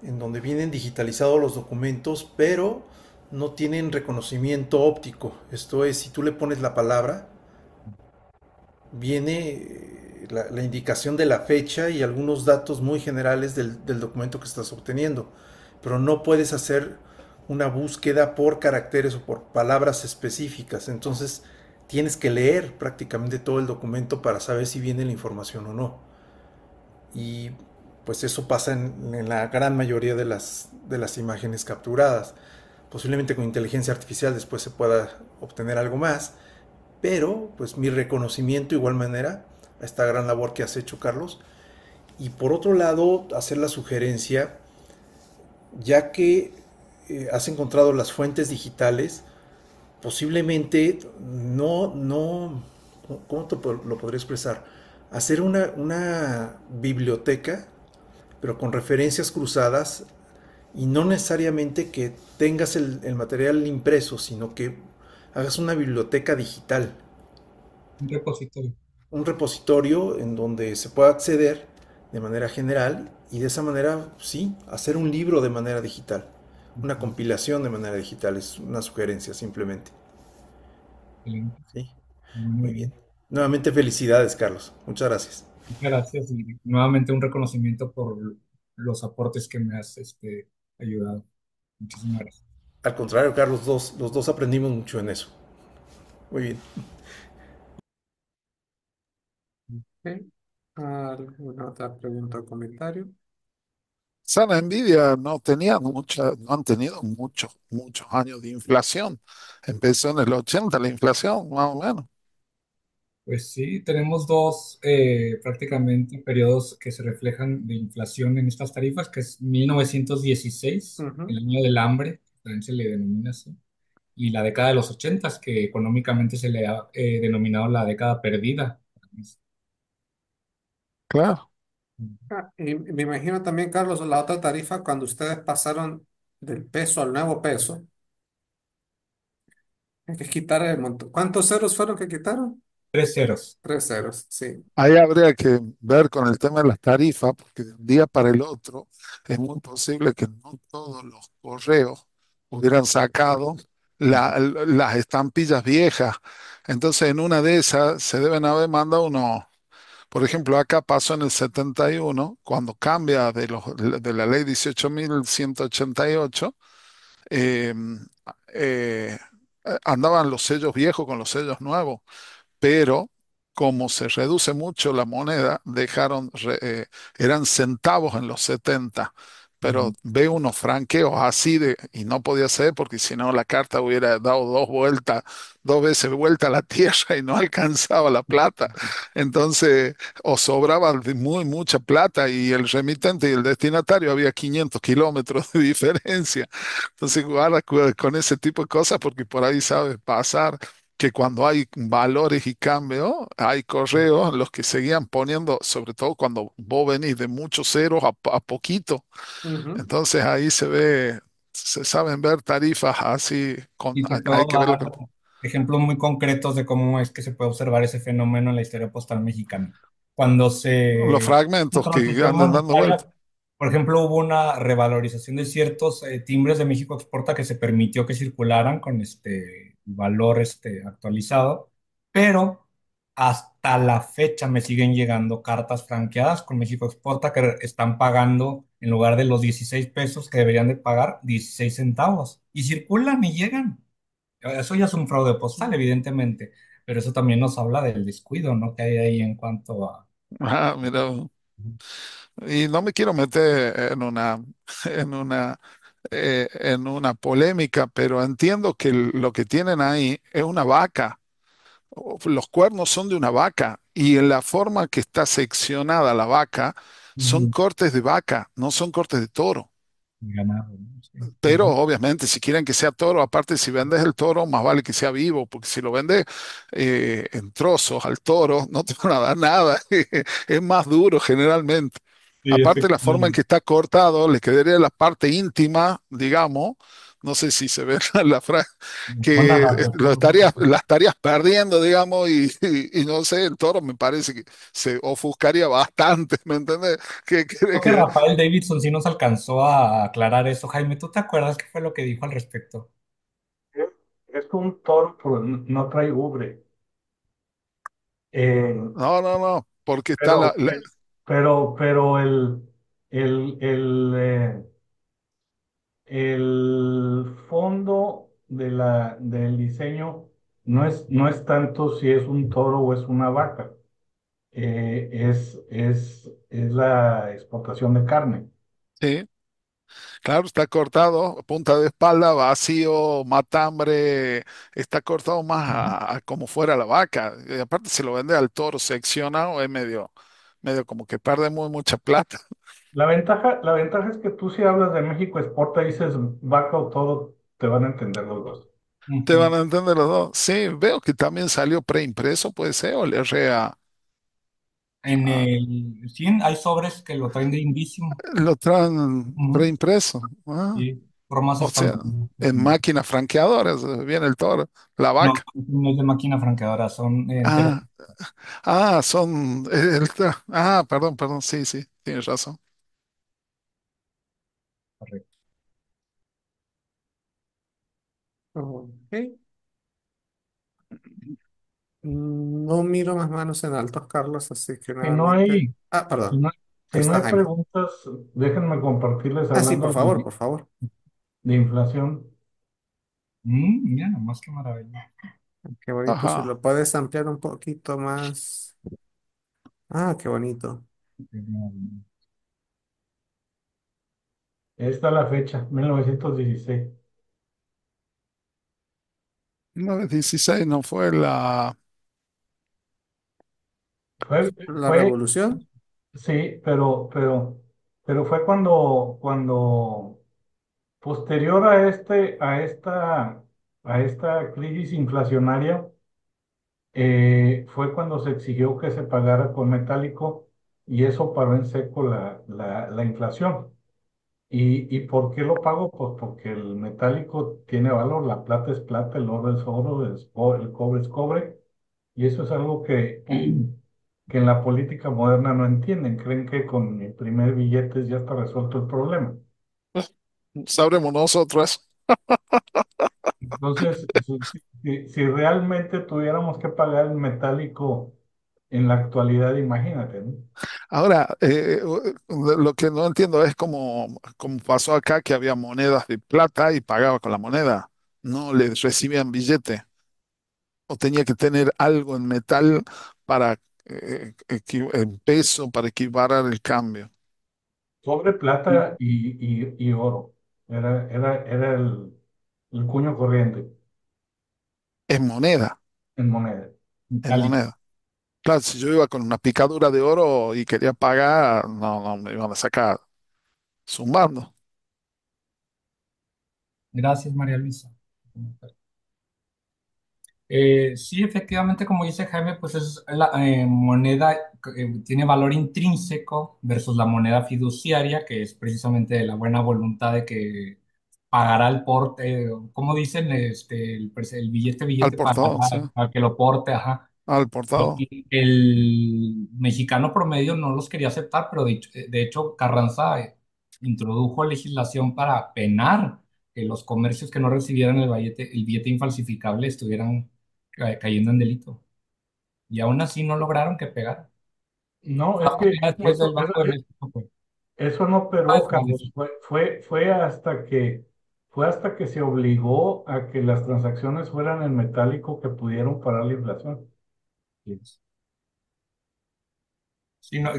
[SPEAKER 5] en donde vienen digitalizados los documentos, pero no tienen reconocimiento óptico. Esto es, si tú le pones la palabra, viene la indicación de la fecha y algunos datos muy generales del documento que estás obteniendo, pero no puedes hacer una búsqueda por caracteres o por palabras específicas. Entonces tienes que leer prácticamente todo el documento para saber si viene la información o no. Y pues eso pasa en la gran mayoría de las imágenes capturadas. Posiblemente con inteligencia artificial después se pueda obtener algo más, pero pues mi reconocimiento igual manera a esta gran labor que has hecho, Carlos. Y por otro lado, hacer la sugerencia, ya que has encontrado las fuentes digitales, posiblemente ¿cómo lo podría expresar? Hacer una biblioteca, pero con referencias cruzadas, y no necesariamente que tengas el material impreso, sino que hagas una biblioteca digital,
[SPEAKER 1] Un repositorio.
[SPEAKER 5] un repositorio en donde se pueda acceder de manera general y de esa manera, sí, hacer un libro de manera digital, una compilación de manera digital, es una sugerencia simplemente.
[SPEAKER 1] Excelente.
[SPEAKER 5] Sí,
[SPEAKER 1] Muy
[SPEAKER 5] muy bien.
[SPEAKER 1] bien.
[SPEAKER 5] Nuevamente felicidades, Carlos. Muchas gracias.
[SPEAKER 1] Muchas gracias y nuevamente un reconocimiento por los aportes que me has ayudado. Muchísimas gracias.
[SPEAKER 5] Al contrario, Carlos, los dos aprendimos mucho en eso. Muy bien.
[SPEAKER 2] Ok, ¿alguna otra pregunta o comentario?
[SPEAKER 6] Sana Nvidia no han tenido muchos años de inflación. Empezó en el 80 la inflación, más o menos.
[SPEAKER 1] Pues sí, tenemos dos prácticamente periodos que se reflejan de inflación en estas tarifas, que es 1916, el
[SPEAKER 2] Ujú.
[SPEAKER 1] año del hambre, también se le denomina así, y la década de los 80, que económicamente se le ha denominado la década perdida.
[SPEAKER 6] Claro.
[SPEAKER 2] Y me imagino también, Carlos, la otra tarifa cuando ustedes pasaron del peso al nuevo peso, hay que quitar el montón. ¿Cuántos ceros fueron que quitaron?
[SPEAKER 1] Tres ceros.
[SPEAKER 2] Tres ceros, sí.
[SPEAKER 6] Ahí habría que ver con el tema de las tarifas, porque de un día para el otro es muy posible que no todos los correos hubieran sacado las estampillas viejas. Entonces, en una de esas se deben haber mandado unos. Por ejemplo, acá pasó en el 71, cuando cambia de la ley 18.188, eh, eh, andaban los sellos viejos con los sellos nuevos, pero como se reduce mucho la moneda, eran centavos en los 70, pero
[SPEAKER 1] Ujú.
[SPEAKER 6] ve unos franqueos así y no podía ser porque si no la carta hubiera dado dos vueltas, dos veces vuelta a la tierra y no alcanzaba la plata. Entonces, o sobraba mucha plata y el remitente y el destinatario había 500 kilómetros de diferencia. Entonces, guarda con ese tipo de cosas porque por ahí sabe pasar que cuando hay valores y cambios, hay correos los que seguían poniendo, sobre todo cuando vos venís de muchos ceros a poquito,
[SPEAKER 2] Ujú.
[SPEAKER 6] entonces ahí se saben ver tarifas así,
[SPEAKER 1] Y te
[SPEAKER 6] hay
[SPEAKER 1] puedo
[SPEAKER 6] que verlo.
[SPEAKER 1] dar ejemplos muy concretos de cómo es que se puede observar ese fenómeno en la historia postal mexicana. Cuando
[SPEAKER 6] Los
[SPEAKER 1] se la
[SPEAKER 6] fragmentos que
[SPEAKER 1] transición
[SPEAKER 6] andan dando
[SPEAKER 1] monetaria,
[SPEAKER 6] vueltas.
[SPEAKER 1] por ejemplo, hubo una revalorización de ciertos timbres de México Exporta que se permitió que circularan con este valor actualizado, pero hasta la fecha me siguen llegando cartas franqueadas con México Exporta que están pagando, en lugar de los 16 pesos que deberían de pagar, 16 centavos. Y circulan y llegan. Eso ya es un fraude postal, evidentemente, pero eso también nos habla del descuido, ¿no? Que hay ahí en cuanto a...
[SPEAKER 6] Ah, mira, y no me quiero meter en una polémica, pero entiendo que lo que tienen ahí es una vaca. Los cuernos son de una vaca y en la forma que está seccionada la vaca son
[SPEAKER 1] Ujú,
[SPEAKER 6] cortes de vaca, no son cortes de toro.
[SPEAKER 1] ganado, ¿no? Sí.
[SPEAKER 6] Pero
[SPEAKER 1] Ujú.
[SPEAKER 6] obviamente, si quieren que sea toro, aparte si vendes el toro, más vale que sea vivo, porque si lo vendes en trozos al toro, no te van a dar nada. Es más duro generalmente.
[SPEAKER 1] Sí,
[SPEAKER 6] Aparte, la forma en
[SPEAKER 1] efectivamente.
[SPEAKER 6] que está cortado, le quedaría la parte íntima, digamos. No sé si se ve la frase,
[SPEAKER 1] Buena
[SPEAKER 6] que
[SPEAKER 1] radiación.
[SPEAKER 6] la estarías perdiendo, digamos, y no sé, el toro me parece que se ofuscaría bastante, ¿me entiendes?
[SPEAKER 1] Creo que Rafael Davidson sí nos alcanzó a aclarar eso. Jaime, ¿tú te acuerdas qué fue lo que dijo al respecto?
[SPEAKER 3] Es, es un toro, pero no trae ubre. Eh,
[SPEAKER 6] No, no, no, porque está
[SPEAKER 3] pero, pero el fondo del diseño no es tanto si es un toro o es una vaca. Es la exportación de carne.
[SPEAKER 6] sí, claro, está cortado, punta de espalda, vacío, matambre, está cortado más
[SPEAKER 1] Ujú.
[SPEAKER 6] a como fuera la vaca. Y aparte, si lo vende al toro seccionado, es medio como que pierde mucha plata.
[SPEAKER 3] La ventaja es que tú si hablas de México Exporta y dices vaca o toro, te van a entender los dos.
[SPEAKER 6] Te van
[SPEAKER 1] Ujú.
[SPEAKER 6] a entender los dos. Sí, veo que también salió preimpreso, puede ser, o le rea,
[SPEAKER 1] En el 100 hay sobres que lo traen de Indísimo.
[SPEAKER 6] lo traen
[SPEAKER 1] Ujú.
[SPEAKER 6] preimpreso. Ah,
[SPEAKER 1] Sí, formas
[SPEAKER 6] o sea,
[SPEAKER 1] estampadas.
[SPEAKER 6] en máquina franqueadora viene el toro, la
[SPEAKER 1] No,
[SPEAKER 6] vaca.
[SPEAKER 1] no es de máquina franqueadora, son enteros.
[SPEAKER 6] Ah, son perdón, sí, sí, tienes razón.
[SPEAKER 1] Correcto.
[SPEAKER 2] Ok. No miro más manos en altos, Carlos, así que
[SPEAKER 3] Si no
[SPEAKER 2] nuevamente.
[SPEAKER 3] hay,
[SPEAKER 2] Ah,
[SPEAKER 3] si
[SPEAKER 2] perdón.
[SPEAKER 3] no, si no
[SPEAKER 2] Está
[SPEAKER 3] hay
[SPEAKER 2] Jaime.
[SPEAKER 3] preguntas, déjenme compartirles
[SPEAKER 2] Ah, sí,
[SPEAKER 3] hablando
[SPEAKER 2] por favor.
[SPEAKER 3] de inflación.
[SPEAKER 1] Mira, nomás qué maravilla.
[SPEAKER 2] Qué bonito. Si
[SPEAKER 6] Ajá.
[SPEAKER 2] lo puedes ampliar un poquito más. Ah, qué bonito.
[SPEAKER 1] Qué maravilla.
[SPEAKER 3] Esta es la fecha, 1916.
[SPEAKER 6] 916 no fue la...
[SPEAKER 3] Fue,
[SPEAKER 2] La
[SPEAKER 3] fue,
[SPEAKER 2] revolución.
[SPEAKER 3] sí, pero fue cuando posterior a esta crisis inflacionaria, fue cuando se exigió que se pagara con metálico y eso paró en seco la inflación. ¿Y por qué lo pago? Pues porque el metálico tiene valor, la plata es plata, el oro es oro, el cobre es cobre, y eso es algo que en la política moderna no entienden, creen que con imprimir billetes ya está resuelto el problema.
[SPEAKER 6] Sabremos nosotros.
[SPEAKER 3] Entonces, si realmente tuviéramos que pagar el metálico en la actualidad, imagínate, ¿no?
[SPEAKER 6] Ahora, lo que no entiendo es como pasó acá, que había monedas de plata y pagaba con la moneda. no le recibían billete o tenía que tener algo en metal para en peso para equiparar el cambio.
[SPEAKER 3] Sobre plata y oro. Era el cuño corriente
[SPEAKER 6] En moneda,
[SPEAKER 3] en moneda.
[SPEAKER 6] en
[SPEAKER 1] Metálico.
[SPEAKER 6] moneda. Claro, si yo iba con una picadura de oro y quería pagar, no, no, me iban a sacar zumbando.
[SPEAKER 1] Gracias, María Luisa. Sí, efectivamente, como dice Jaime, pues es la moneda tiene valor intrínseco versus la moneda fiduciaria, que es precisamente de la buena voluntad de que pagará el porte, como dicen, el
[SPEAKER 6] Al
[SPEAKER 1] billete
[SPEAKER 6] portador, sí,
[SPEAKER 1] pagará al que lo porte, ajá.
[SPEAKER 6] al portador.
[SPEAKER 1] Y el mexicano promedio no los quería aceptar, pero de hecho Carranza introdujo legislación para penar que los comercios que no recibieran el billete infalsificable estuvieran cayendo en delito. Y aún así no lograron que pegara.
[SPEAKER 3] No, es
[SPEAKER 1] Ah,
[SPEAKER 3] que
[SPEAKER 1] ya después del Banco de México, pues,
[SPEAKER 3] eso no
[SPEAKER 1] ah,
[SPEAKER 3] peró, Carlos.
[SPEAKER 1] desfalleció.
[SPEAKER 3] Fue hasta que se obligó a que las transacciones fueran en metálico que pudieron parar la inflación.
[SPEAKER 1] Sí, no,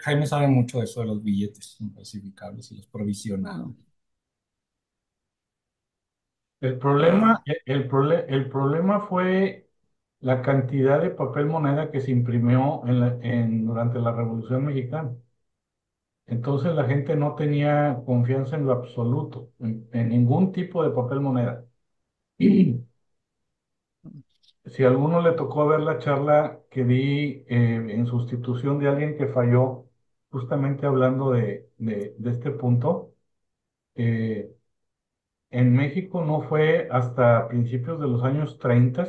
[SPEAKER 1] Jaime sabe mucho de eso de los billetes infalsificables y los provisionales.
[SPEAKER 6] Mm, ah,
[SPEAKER 3] El problema fue la cantidad de papel moneda que se imprimió durante la Revolución Mexicana. Entonces la gente no tenía confianza en lo absoluto, en ningún tipo de papel moneda. Y si a alguno le tocó ver la charla que di en sustitución de alguien que falló, justamente hablando de este punto, eh, en México no fue hasta principios de los años 30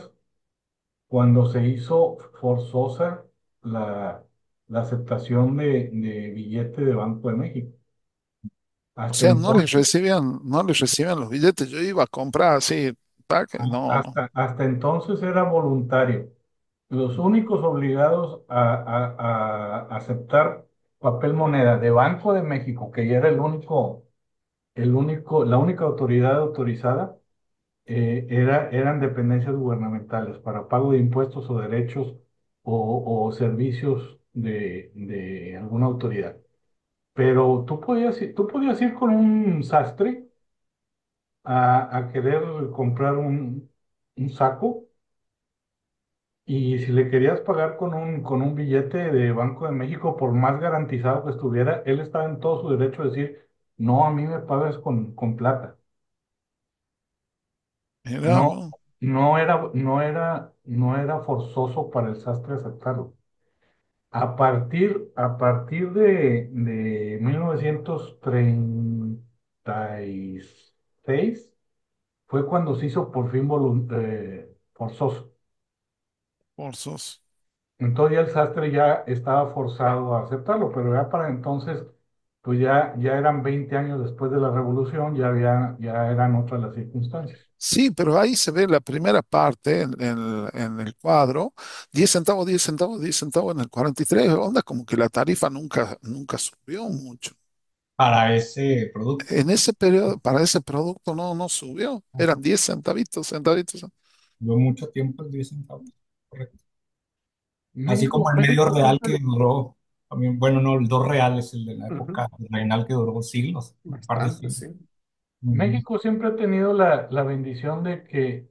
[SPEAKER 3] cuando se hizo forzosa la, la aceptación de billete de Banco de México.
[SPEAKER 6] o
[SPEAKER 3] Hasta
[SPEAKER 6] sea,
[SPEAKER 3] entonces,
[SPEAKER 6] no les recibían los billetes. Yo iba a comprar así, no, no.
[SPEAKER 3] hasta entonces era voluntario. Los únicos obligados a aceptar papel moneda de Banco de México, que ya era la única autoridad autorizada, eran dependencias gubernamentales para pago de impuestos o derechos o servicios de alguna autoridad. Pero tú podías ir con un sastre a querer comprar un saco y si le querías pagar con un billete de Banco de México, por más garantizado que estuviera, él estaba en todo su derecho de decir, no, a mí me pagas con plata.
[SPEAKER 6] Mira,
[SPEAKER 3] No,
[SPEAKER 6] no.
[SPEAKER 3] no era forzoso para el sastre aceptarlo. A partir de 1936 fue cuando se hizo por fin forzoso.
[SPEAKER 6] Forzoso.
[SPEAKER 3] Entonces ya el sastre ya estaba forzado a aceptarlo, pero ya para entonces, pues ya eran 20 años después de la revolución, ya eran otras las circunstancias.
[SPEAKER 6] Sí, pero ahí se ve la primera parte en el cuadro, 10 centavos, 10 centavos, 10 centavos en el 43, onda como que la tarifa nunca subió mucho.
[SPEAKER 1] Para ese producto.
[SPEAKER 6] En ese periodo, para ese producto no subió, eran 10 centavitos, centavitos.
[SPEAKER 1] Duró mucho tiempo el 10 centavos. Correcto. Así como el medio
[SPEAKER 2] México
[SPEAKER 1] real
[SPEAKER 2] siempre,
[SPEAKER 1] que duró, también, bueno, no, el 2 real es el de la
[SPEAKER 2] ujú,
[SPEAKER 1] época reinal que duró siglos, un par de
[SPEAKER 2] bastante,
[SPEAKER 1] siglos.
[SPEAKER 2] sí.
[SPEAKER 1] Ujú.
[SPEAKER 3] México siempre ha tenido la bendición de que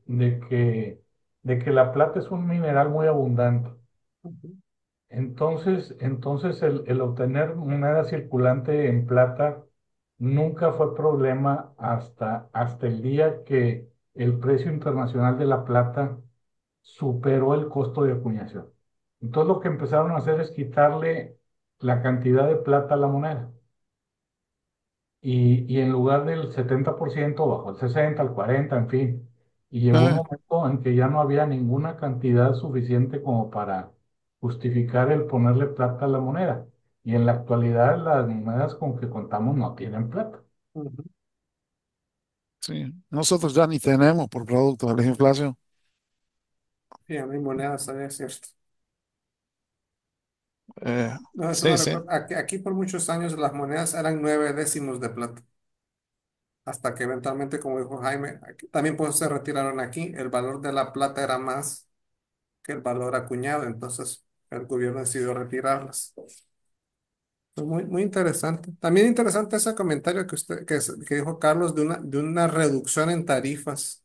[SPEAKER 3] la plata es un mineral muy abundante.
[SPEAKER 2] Ujú.
[SPEAKER 3] Entonces el obtener moneda circulante en plata nunca fue problema hasta el día que el precio internacional de la plata superó el costo de acuñación. Entonces lo que empezaron a hacer es quitarle la cantidad de plata a la moneda. Y en lugar del 70% bajó al 60, al 40, en fin. Y llegó un
[SPEAKER 6] Eh,
[SPEAKER 3] momento en que ya no había ninguna cantidad suficiente como para justificar el ponerle plata a la moneda. Y en la actualidad las monedas con que contamos no tienen plata.
[SPEAKER 2] Ujú.
[SPEAKER 6] sí, nosotros ya ni tenemos por producto de la inflación.
[SPEAKER 2] Sí, a mí monedas, es cierto. No, eso
[SPEAKER 6] Sí,
[SPEAKER 2] me
[SPEAKER 6] sí.
[SPEAKER 2] recuerda. Aquí por muchos años las monedas eran 9 décimos de plata. hasta que eventualmente, como dijo Jaime, también pues se retiraron aquí, el valor de la plata era más que el valor acuñado, entonces el gobierno decidió retirarlas. Pues muy interesante. También interesante ese comentario que dijo Carlos de una reducción en tarifas,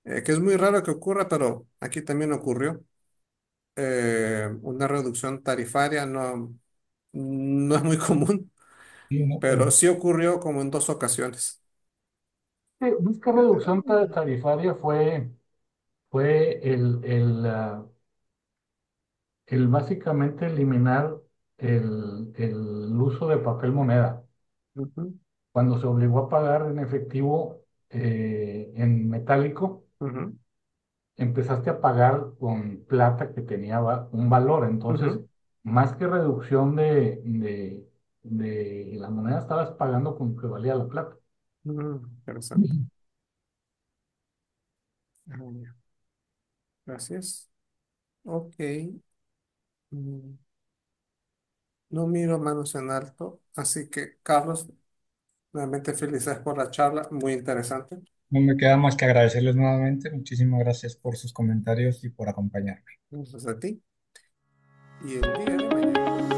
[SPEAKER 2] que es muy raro que ocurra, pero aquí también ocurrió. Una reducción tarifaria no es muy común,
[SPEAKER 1] Sí, ¿no?
[SPEAKER 2] pero sí ocurrió como en dos ocasiones.
[SPEAKER 3] Más que reducción tarifaria fue el básicamente eliminar el uso de papel moneda.
[SPEAKER 2] Ujú,
[SPEAKER 3] Cuando se obligó a pagar en efectivo, en metálico,
[SPEAKER 2] ujú,
[SPEAKER 3] empezaste a pagar con plata que tenía un valor. Entonces,
[SPEAKER 2] ujú,
[SPEAKER 3] más que reducción de la moneda, estabas pagando con lo que valía la plata.
[SPEAKER 2] interesante.
[SPEAKER 3] Ujú.
[SPEAKER 2] Ah, ya. Gracias. Ok. Mm, No miro manos en alto, así que Carlos, nuevamente felicidades por la charla, muy interesante.
[SPEAKER 1] No me queda más que agradecerles nuevamente. Muchísimas gracias por sus comentarios y por acompañarme.
[SPEAKER 2] Entonces a ti y el día de mañana.